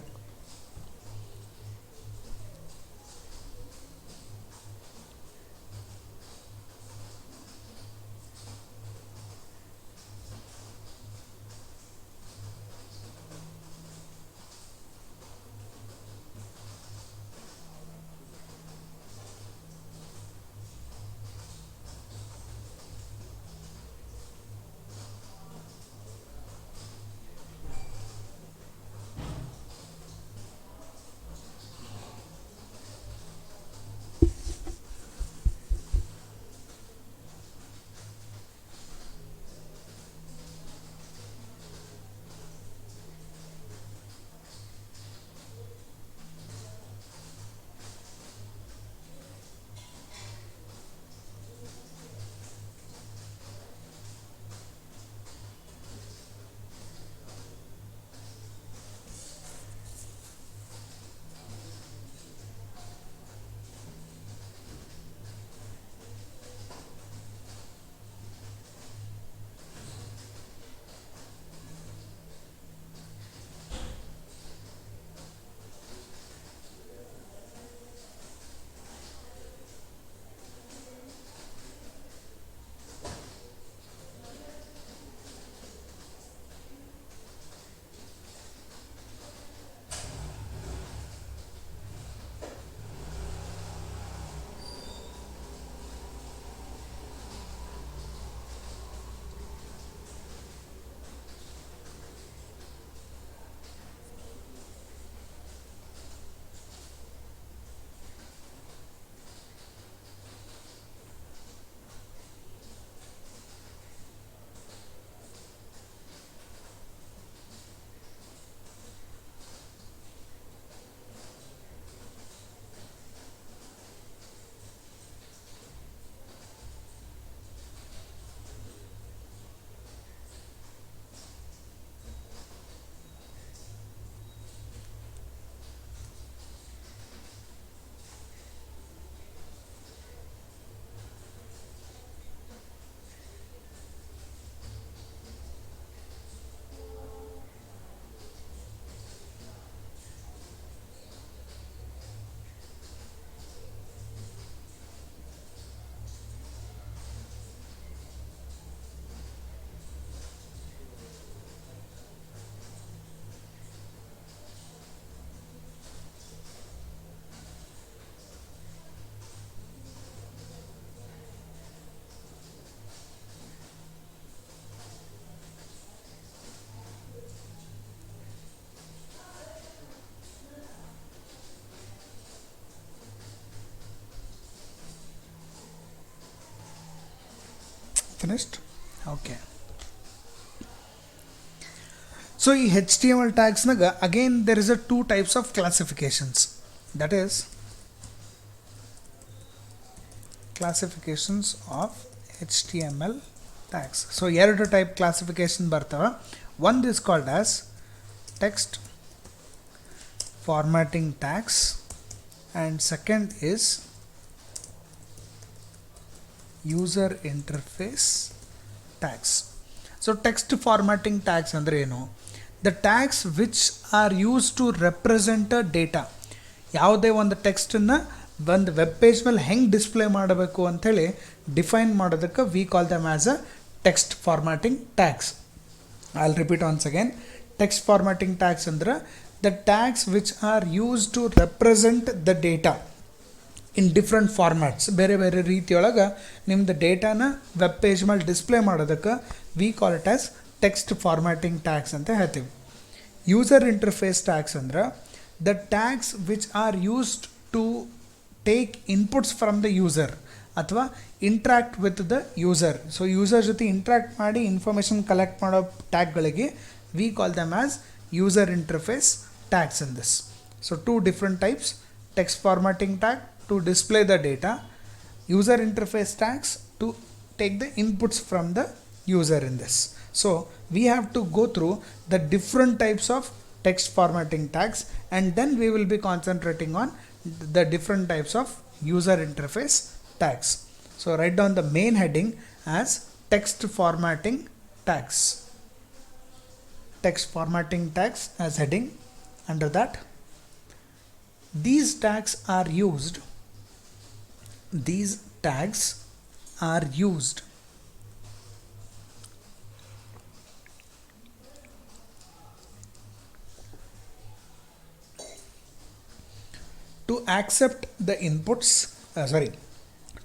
finished? Okay. So ಈ HTML tagsನಾಗ again there is a two types of classifications, that is classifications of HTML tags. So ಎರಡು type classification ಬರ್ತವೆ. One is called as text formatting tags and second is user interface tags. So text formatting tags ಅಂದ್ರೆ ಏನು? The tags which are used to represent a data. ಯಾವುದೇ ಒಂದು ಟೆಕ್ಸ್ಟನ್ನು ಒಂದು ವೆಬ್ ಪೇಜ್ ಮೇಲೆ ಹೆಂಗೆ ಡಿಸ್ಪ್ಲೇ ಮಾಡಬೇಕು ಅಂಥೇಳಿ ಡಿಫೈನ್ ಮಾಡೋದಕ್ಕೆ we call them as a text formatting tags. I'll repeat once again. Text formatting tags ಅಂದ್ರೆ the tags which are use to represent the data in different formats. ಬೇರೆ ಬೇರೆ ರೀತಿಯೊಳಗೆ ನಿಮ್ಮದು ಡೇಟಾನ ವೆಬ್ ಪೇಜ್ ಮೇಲೆ ಡಿಸ್ಪ್ಲೇ ಮಾಡೋದಕ್ಕೆ we call it as text formatting tags ಅಂತ ಹೇಳ್ತೀವಿ. ಯೂಸರ್ ಇಂಟರ್ಫೇಸ್ ಟ್ಯಾಗ್ಸ್ ಅಂದ್ರೆ the tags which are used to take inputs from the user ಅಥವಾ interact with the user. So user ಜೊತೆ ಇಂಟ್ರ್ಯಾಕ್ಟ್ ಮಾಡಿ ಇನ್ಫಾರ್ಮೇಷನ್ ಕಲೆಕ್ಟ್ ಮಾಡೋ ಟ್ಯಾಗ್ಗಳಿಗೆ we call them as user interface tags in this. So two different types: text formatting tag to display the data, user interface tags to take the inputs from the user in this. So we have to go through the different types of text formatting tags and then we will be concentrating on the different types of user interface tags. So write down the main heading as text formatting tags. Text formatting tags as heading. Under that, these tags are used to accept the inputs,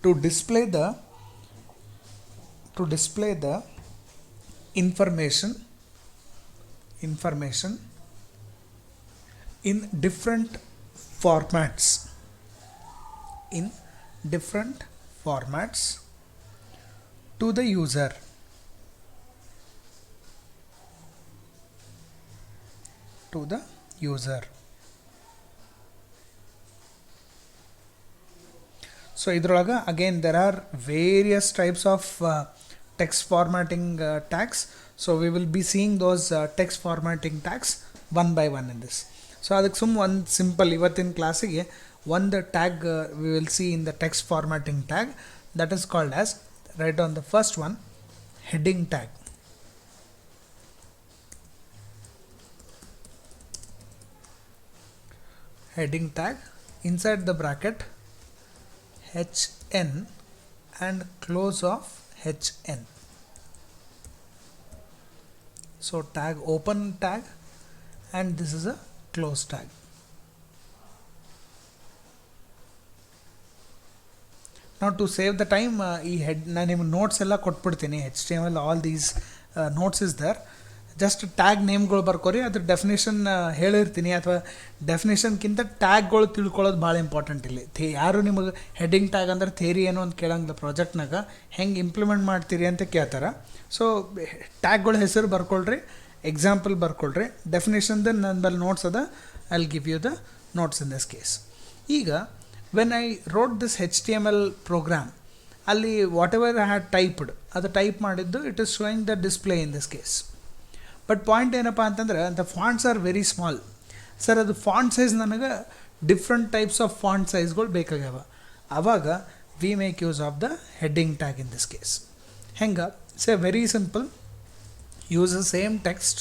to display the information in different formats to the user. So idrolaga again there are various types of text formatting tags. So we will be seeing those text formatting tags one by one in this. So ಅದಕ್ಕೆ ಒಂದು ಸಿಂಪಲ್ ಇವತ್ತಿನ ಕ್ಲಾಸಿಗೆ ಒಂದು tag we will see in the text formatting tag, that is called as, write on the first one, heading tag. Heading tag, inside the bracket HN and close of HN. So tag open tag and this is a close tag. Now to save the time, ಈ ಹೆಡ್ ನಾನು ನಿಮಗೆ ನೋಟ್ಸ್ ಎಲ್ಲ ಕೊಟ್ಬಿಡ್ತೀನಿ. HTML all these notes is there. Just tag ನೇಮ್ಗಳು ಬರ್ಕೋರಿ, ಅದ್ರ ಡೆಫಿನೇಷನ್ ಹೇಳಿರ್ತೀನಿ. ಅಥವಾ ಡೆಫಿನೇಷನ್ಗಿಂತ ಟ್ಯಾಗ್ಗಳು ತಿಳ್ಕೊಳ್ಳೋದು ಭಾಳ ಇಂಪಾರ್ಟೆಂಟ್ ಇಲ್ಲಿ. ಯಾರು ನಿಮಗೆ ಹೆಡ್ಡಿಂಗ್ ಟ್ಯಾಗ್ ಅಂದ್ರೆ ಥೇರಿ ಏನು ಅಂತ ಕೇಳಂಗಿಲ್ಲ. ಪ್ರಾಜೆಕ್ಟ್ನಾಗ ಹೆಂಗೆ ಇಂಪ್ಲಿಮೆಂಟ್ ಮಾಡ್ತೀರಿ ಅಂತ ಕೇಳ್ತಾರೆ. ಸೊ ಟ್ಯಾಗ್ಗಳ ಹೆಸರು ಬರ್ಕೊಳ್ರಿ, ಎಕ್ಸಾಂಪಲ್ ಬರ್ಕೊಳ್ರಿ. ಡೆಫಿನೇಷನ್ದು ನನ್ನ ಬಲ್ಲಿ ನೋಟ್ಸ್ ಅದ, I will give you the notes in this case. ಈಗ when I wrote this HTML program, ಅಲ್ಲಿ whatever I had typed ಅದು ಟೈಪ್ ಮಾಡಿದ್ದು it is showing the display in this case. But point ಏನಪ್ಪ ಅಂತಂದ್ರೆ the fonts are very small. Sir ಅದು ಫಾಂಟ್ ಸೈಜ್ ನನಗೆ ಡಿಫ್ರೆಂಟ್ ಟೈಪ್ಸ್ ಆಫ್ ಫಾಂಟ್ ಸೈಜ್ಗಳು ಬೇಕಾಗ್ಯಾವ. ಆವಾಗ we make use of the heading tag in this case. ಹೆಂಗೆ? ಸೇ very simple. use the same text,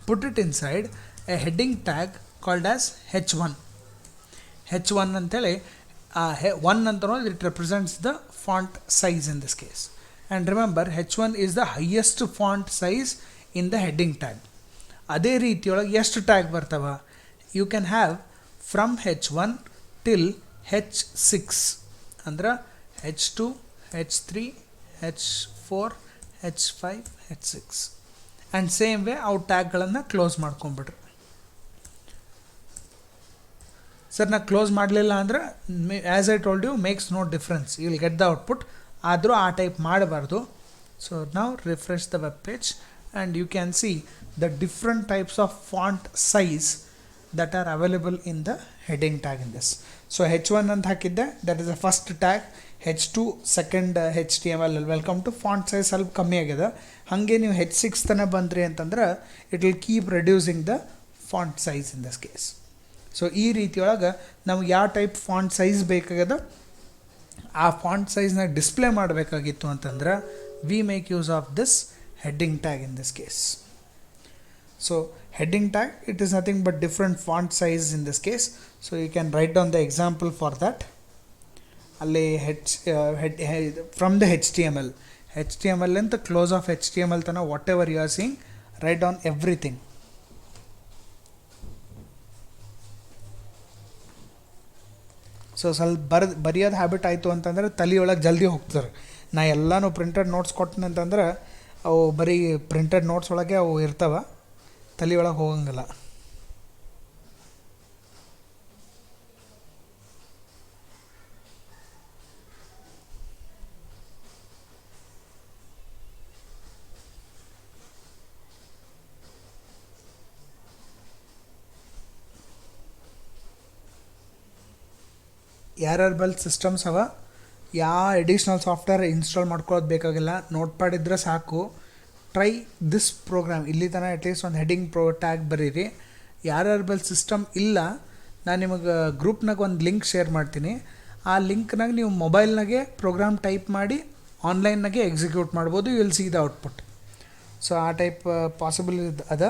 put it inside a heading tag called as h1. h1 ಅಂತೇಳಿ 1 ಅಂತ ನೋಡಿ, it represents the font size in this case. And remember, h1 is the highest font size in the heading tag. ಅದೇ ರೀತಿಯೊಳಗೆ ಎಷ್ಟು ಟ್ಯಾಗ್ ಬರ್ತವ? You can have from h1 till h6 ಅಂದ್ರೆ h2, h3, h4, h5, h6 and same way ಅವು ಟ್ಯಾಗ್ಗಳನ್ನು ಕ್ಲೋಸ್ ಮಾಡ್ಕೊಂಬಿಡ್ರಿ. ಸರ್ ನಾ ಕ್ಲೋಸ್ ಮಾಡಲಿಲ್ಲ ಅಂದ್ರೆ as I told you makes no difference, you will get the output. ಆದರೂ ಆ ಟೈಪ್ ಮಾಡಬಾರ್ದು. So now refresh the web page and you can see the different types of font size that are available in the heading tag in this. So h1 ಅಂತ ಹಾಕಿದ್ದೆ, that is the first tag. h2 second HTML welcome to font size ಸ್ವಲ್ಪ ಕಮ್ಮಿ ಆಗಿದೆ. ಹಾಗೆ ನೀವು h6 ತನಕ ಬಂದ್ರಿ ಅಂತಂದ್ರೆ it will keep reducing the font size in this case. So ಈ ರೀತಿಯೊಳಗೆ ನಮ್ಗೆ ಯಾವ ಟೈಪ್ ಫಾಂಟ್ ಸೈಜ್ ಬೇಕಾಗದ ಆ ಫಾಂಟ್ ಸೈಜ್ನ ಡಿಸ್ಪ್ಲೇ ಮಾಡಬೇಕಾಗಿತ್ತು ಅಂತಂದ್ರೆ we make use of this heading tag in this case. So heading tag, it is nothing but different font size in this case. So you can write down the example for that. From the HTML and the close of HTML tana whatever you are seeing, write down everything. So ಸ್ವಲ್ಪ ಬರೆಯೋದು ಹ್ಯಾಬಿಟ್ ಆಯಿತು ಅಂತಂದರೆ ತಲೆಯೊಳಗೆ ಜಲ್ದಿ ಹೋಗ್ತಾರೆ. ನಾ ಎಲ್ಲನೂ ಪ್ರಿಂಟೆಡ್ ನೋಟ್ಸ್ ಕೊಟ್ಟನೆ ಅಂತಂದ್ರೆ ಅವು ಬರೀ ಪ್ರಿಂಟೆಡ್ ನೋಟ್ಸ್ ಒಳಗೆ ಅವು ಇರ್ತಾವೆ, ತಲೆಯೊಳಗೆ ಹೋಗಂಗಿಲ್ಲ. ಯಾರ್ಯಾರ ಬಲ್ ಸಿಸ್ಟಮ್ಸ್ ಅವ, ಯಾವ ಎಡಿಷ್ನಲ್ ಸಾಫ್ಟ್ವೇರ್ ಇನ್ಸ್ಟಾಲ್ ಮಾಡ್ಕೊಳ್ಳೋದು ಬೇಕಾಗಿಲ್ಲ, ನೋಟ್ ಪ್ಯಾಡ್ ಇದ್ದರೆ ಸಾಕು. Try this program. ಇಲ್ಲಿ ತನಕ ಅಟ್ಲೀಸ್ಟ್ ಒಂದು ಹೆಡ್ಡಿಂಗ್ ಟ್ಯಾಗ್ ಬರೀರಿ. ಯಾರ್ಯಾರ ಬಲ್ ಸಿಸ್ಟಮ್ ಇಲ್ಲ, ನಾನು ನಿಮಗೆ ಗ್ರೂಪ್ನಾಗ ಒಂದು ಲಿಂಕ್ ಶೇರ್ ಮಾಡ್ತೀನಿ. ಆ ಲಿಂಕ್ನಾಗ ನೀವು ಮೊಬೈಲ್ನಾಗೆ ಪ್ರೋಗ್ರಾಮ್ ಟೈಪ್ ಮಾಡಿ ಆನ್ಲೈನ್ನಾಗೆ ಎಕ್ಸಿಕ್ಯೂಟ್ ಮಾಡ್ಬೋದು. You will see the output. So ಆ ಟೈಪ್ ಪಾಸಿಬಲ್ ಅದ.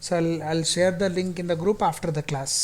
So I'll share the link in the group after the class.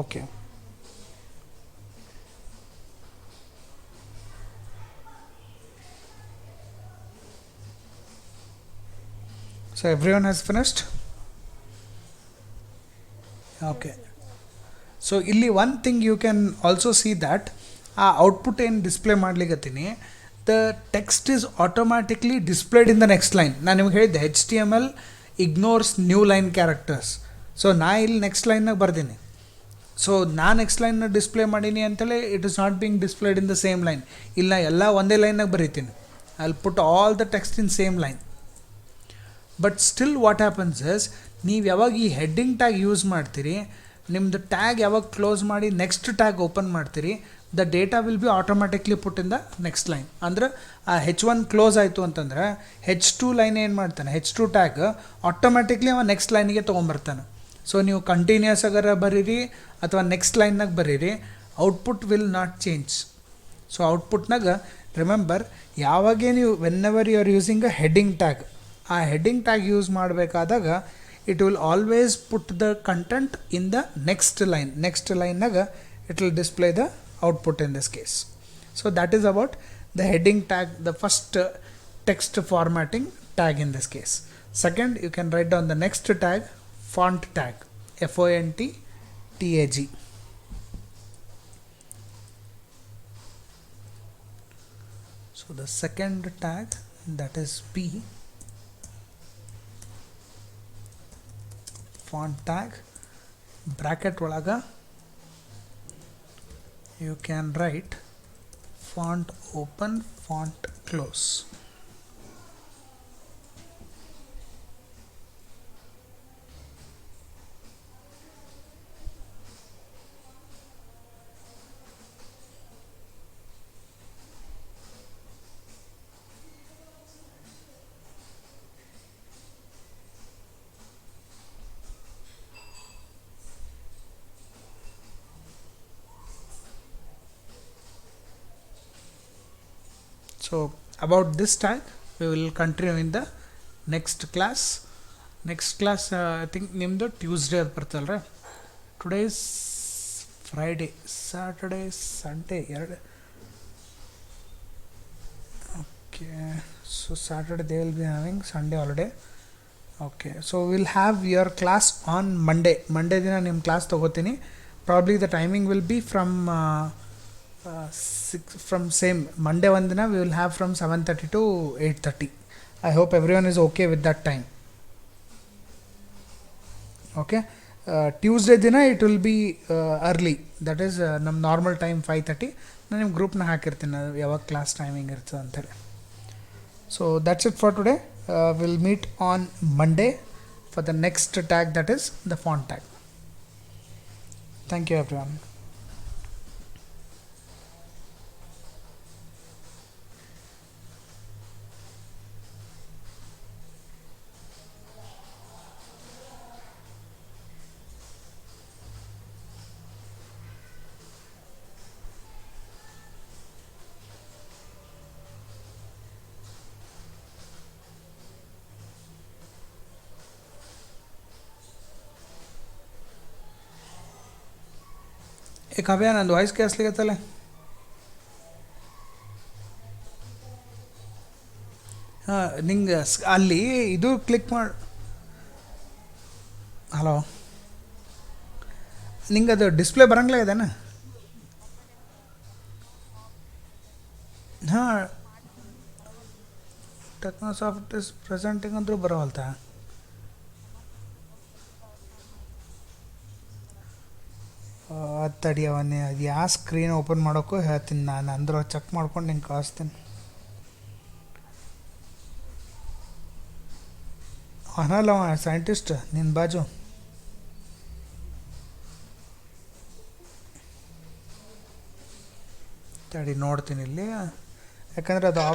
Okay. So everyone has finished? Okay. So ಇಲ್ಲಿ one thing you can also see that ಆ ಔಟ್ಪುಟ್ ಏನು ಡಿಸ್ಪ್ಲೇ ಮಾಡ್ಲಿಕ್ಕತ್ತೀನಿ, the text is automatically displayed in the next line. ನಾನು ನಿಮ್ಗೆ ಹೇಳಿದ್ದೆ HTML ignores new line characters. So ನಾ ಇಲ್ಲಿ ನೆಕ್ಸ್ಟ್ ಲೈನ್ನಾಗ ಬರ್ತೀನಿ. ಸೊ ನಾನು ನೆಕ್ಸ್ಟ್ ಲೈನ್ನ ಡಿಸ್ಪ್ಲೇ ಮಾಡೀನಿ ಅಂತೇಳಿ it is not being displayed in the same line. ಇಲ್ಲ, ಎಲ್ಲ ಒಂದೇ ಲೈನ್ನಾಗ ಬರೀತೀನಿ. I will put all the text in same line. But still what happens is, ನೀವು ಯಾವಾಗ ಈ ಹೆಡ್ಡಿಂಗ್ ಟ್ಯಾಗ್ ಯೂಸ್ ಮಾಡ್ತೀರಿ, ನಿಮ್ಮದು ಟ್ಯಾಗ್ ಯಾವಾಗ ಕ್ಲೋಸ್ ಮಾಡಿ ನೆಕ್ಸ್ಟ್ ಟ್ಯಾಗ್ ಓಪನ್ ಮಾಡ್ತೀರಿ, the data will be automatically put in the next line. ಅಂದ್ರೆ ಆ H1 ಕ್ಲೋಸ್ ಆಯಿತು ಅಂತಂದ್ರೆ H2 ಲೈನ್ ಏನು ಮಾಡ್ತಾನೆ, H2 ಟ್ಯಾಗ್ ಆಟೋಮ್ಯಾಟಿಕ್ಲಿ ಅವ ನೆಕ್ಸ್ಟ್ ಲೈನಿಗೆ ತೊಗೊಂಬರ್ತಾನೆ. ಸೊ ನೀವು ಕಂಟಿನ್ಯೂಸ್ ಆಗರ ಬರೀರಿ ಅಥವಾ ನೆಕ್ಸ್ಟ್ ಲೈನ್ನಾಗ ಬರೀರಿ, output will not change. So ಔಟ್ಪುಟ್ನಾಗ ರಿಮೆಂಬರ್, ಯಾವಾಗೇ ನೀವು whenever you are using a heading tag, ಆ ಹೆಡ್ಡಿಂಗ್ ಟ್ಯಾಗ್ ಯೂಸ್ ಮಾಡಬೇಕಾದಾಗ it will always put the content in the next line. Next ಲೈನ್ನಾಗ it will display the output in this case. So that is about the heading tag, the first text formatting tag in this case. Second, you can write down the next tag, font tag, FONT TAG. So the second tag, that is P, font tag, bracket olaga you can write font open, font close. So about this tag we will continue in the next class. Next class I think nimdu Tuesday bartalla. Today is Friday, Saturday, Sunday. Okay, so Saturday they will be having, Sunday holiday. Okay, so we'll have your class on Monday. Monday dina nim class tagotini. Probably the timing will be from from same Monday one dina we will have from 7:30 to 8:30. I hope everyone is okay with that time. Okay, Tuesday dina it will be early, that is ನಮ್ಮ ನಾರ್ಮಲ್ ಟೈಮ್ 5:30. ನಾನು ನಿಮ್ಮ ಗ್ರೂಪ್ನ ಹಾಕಿರ್ತೀನಿ ಯಾವಾಗ ಕ್ಲಾಸ್ ಟೈಮಿಂಗ್ ಇರ್ತದೆ ಅಂತೇಳಿ. So that's it for today. Will meet on Monday for the next tag, that is the font tag. Thank you everyone. ಏ ಕಾವ್ಯ, ನಂದು ವಾಯ್ಸ್ ಕೇಳಿಸ್ಲಿಕ್ಕತ್ತಲ್ಲ? ಹಾಂ, ನಿಂಗೆ ಅಲ್ಲಿ ಇದು ಕ್ಲಿಕ್ ಮಾಡಿ. ಹಲೋ, ನಿಂಗೆ ಅದು ಡಿಸ್ಪ್ಲೇ ಬರಂಗಿಲ್ಲ ಇದೇನ? ಹಾಂ, ಟೆಕ್ನೋಸಾಫ್ಟ್ ಇಸ್ ಪ್ರೆಸೆಂಟಿಂಗ್ ಅಂದ್ರೂ ಬರೋವಲ್ತಾ? ಅದು ತಡಿಯವನ್ನೇ, ಅದು ಯಾವ ಸ್ಕ್ರೀನ್ ಓಪನ್ ಮಾಡೋಕ್ಕೂ ಹೇಳ್ತೀನಿ ನಾನು, ಅಂದ್ರೆ ಚೆಕ್ ಮಾಡ್ಕೊಂಡು ನಿಂಗೆ ಕಳಿಸ್ತೀನಿ. ಅವನಲ್ಲ ಅವ ಸೈಂಟಿಸ್ಟ್ ನಿನ್ನ ಬಾಜು. ತಡಿ ನೋಡ್ತೀನಿ ಇಲ್ಲಿ, ಯಾಕಂದರೆ ಅದು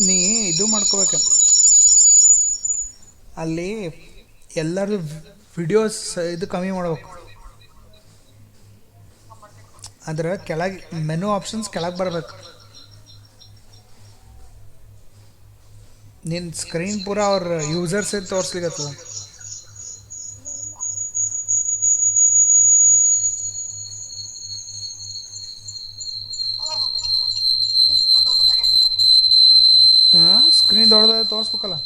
ನೀ ಇದು ಮಾಡ್ಕೋಬೇಕು ಅಲ್ಲಿ, ಎಲ್ಲರದು ವಿಡಿಯೋಸ್ ಇದು ಕಮ್ಮಿ ಮಾಡ್ಬೇಕು. ಅಂದ್ರೆ ಕೆಳಗೆ ಮೆನು ಆಪ್ಷನ್ಸ್ ಕೆಳಗೆ ಬರಬೇಕು. ನಿನ್ನ ಸ್ಕ್ರೀನ್ ಪೂರ ಅವ್ರ ಯೂಸರ್ಸ್ ತೋರಿಸ್ಲಿಕ್ಕತ್ತದ. ಹಾಂ, ಸ್ಕ್ರೀನ್ ದೊಡ್ಡದಾಗಿ ತೋರಿಸ್ಬೇಕಲ್ಲ.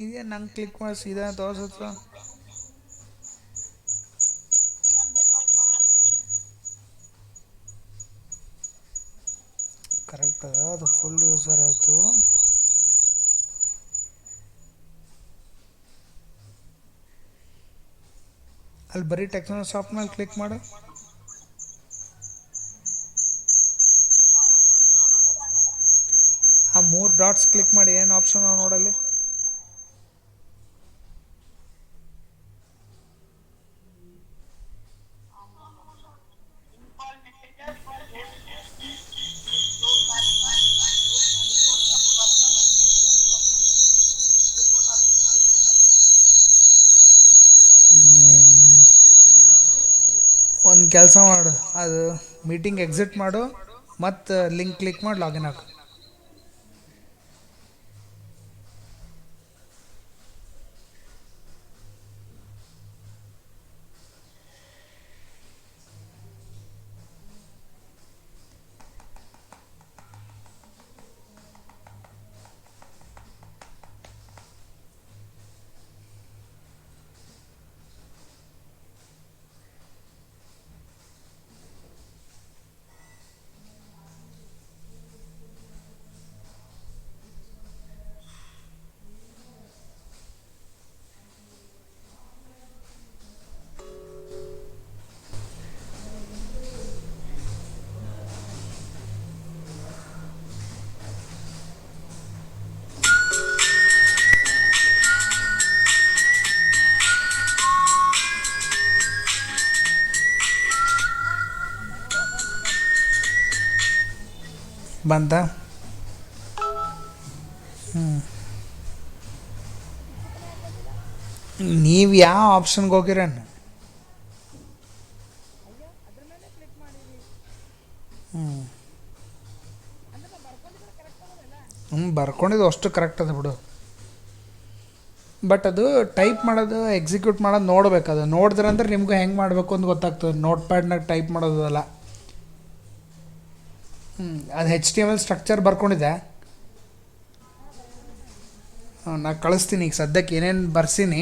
ಇದೇ ನಂಗೆ ಕ್ಲಿಕ್ ಮಾಡಿ ಸೀದಾ ತೋರಿಸುತ್ತ. ಕರೆಕ್ಟ್ ಅದ, ಅದು ಫುಲ್ ಯೂಸರ್ ಆಯಿತು. ಅಲ್ಲಿ ಬರೀ ಟೆಕ್ನೋಸಾಫ್ಟ್ ಮೇಲೆ ಕ್ಲಿಕ್ ಮಾಡು. ಆ 3 ಡಾಟ್ಸ್ ಕ್ಲಿಕ್ ಮಾಡಿ, ಏನು ಆಪ್ಷನ್ ನಾವು ನೋಡಲ್ಲಿ? ಒಂದು ಕೆಲಸ ಮಾಡು, ಅದು ಮೀಟಿಂಗ್ ಎಕ್ಸಿಟ್ ಮಾಡು ಮತ್ತು ಲಿಂಕ್ ಕ್ಲಿಕ್ ಮಾಡಿ ಲಾಗಿನ್ ಆಗು. ಬಂದ. ನೀವು ಯಾವ ಆಪ್ಷನ್ಗೆ ಹೋಗಿರೇನು? ಬರ್ಕೊಂಡಿದ್ದು ಅಷ್ಟು ಕರೆಕ್ಟ್ ಅದ ಬಿಡು. ಬಟ್ ಅದು ಟೈಪ್ ಮಾಡೋದು ಎಕ್ಸಿಕ್ಯೂಟ್ ಮಾಡೋದು ನೋಡ್ಬೇಕು. ಅದು ನೋಡಿದ್ರಂದ್ರೆ ನಿಮ್ಗೆ ಹೆಂಗೆ ಮಾಡಬೇಕು ಅಂತ ಗೊತ್ತಾಗ್ತದೆ. ನೋಟ್ ಪ್ಯಾಡ್ನಾಗ ಟೈಪ್ ಮಾಡೋದಲ್ಲ. ಅದು HTML ಸ್ಟ್ರಕ್ಚರ್ ಬರ್ಕೊಂಡಿದ್ದೆ. ನಾ ಕಳಿಸ್ತೀನಿ ಈಗ ಸದ್ಯಕ್ಕೆ ಏನೇನು ಬರ್ಸೀನಿ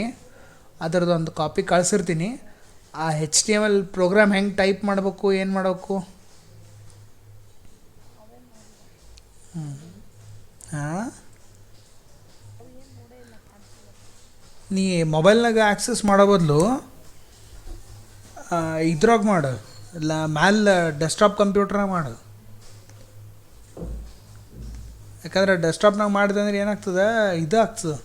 ಅದರದ್ದು ಒಂದು ಕಾಪಿ ಕಳಿಸಿರ್ತೀನಿ. ಆ HTML ಪ್ರೋಗ್ರಾಮ್ ಹೆಂಗೆ ಟೈಪ್ ಮಾಡಬೇಕು, ಏನು ಮಾಡಬೇಕು. ಹಾಂ, ನೀ ಮೊಬೈಲ್ನಾಗ ಆ್ಯಕ್ಸಸ್ ಮಾಡೋ ಬದಲು ಇದ್ರಾಗ ಮಾಡು, ಇಲ್ಲ ಮ್ಯಾಲೆ ಡೆಸ್ಕ್ಟಾಪ್ ಕಂಪ್ಯೂಟ್ರಾಗ ಮಾಡು. ಯಾಕಂದ್ರೆ ಡೆಸ್ಕ್ಟಾಪ್ನಾಗ ಮಾಡಿದೆ ಅಂದ್ರೆ ಏನಾಗ್ತದೆ, ಇದು ಆಗ್ತದೆ,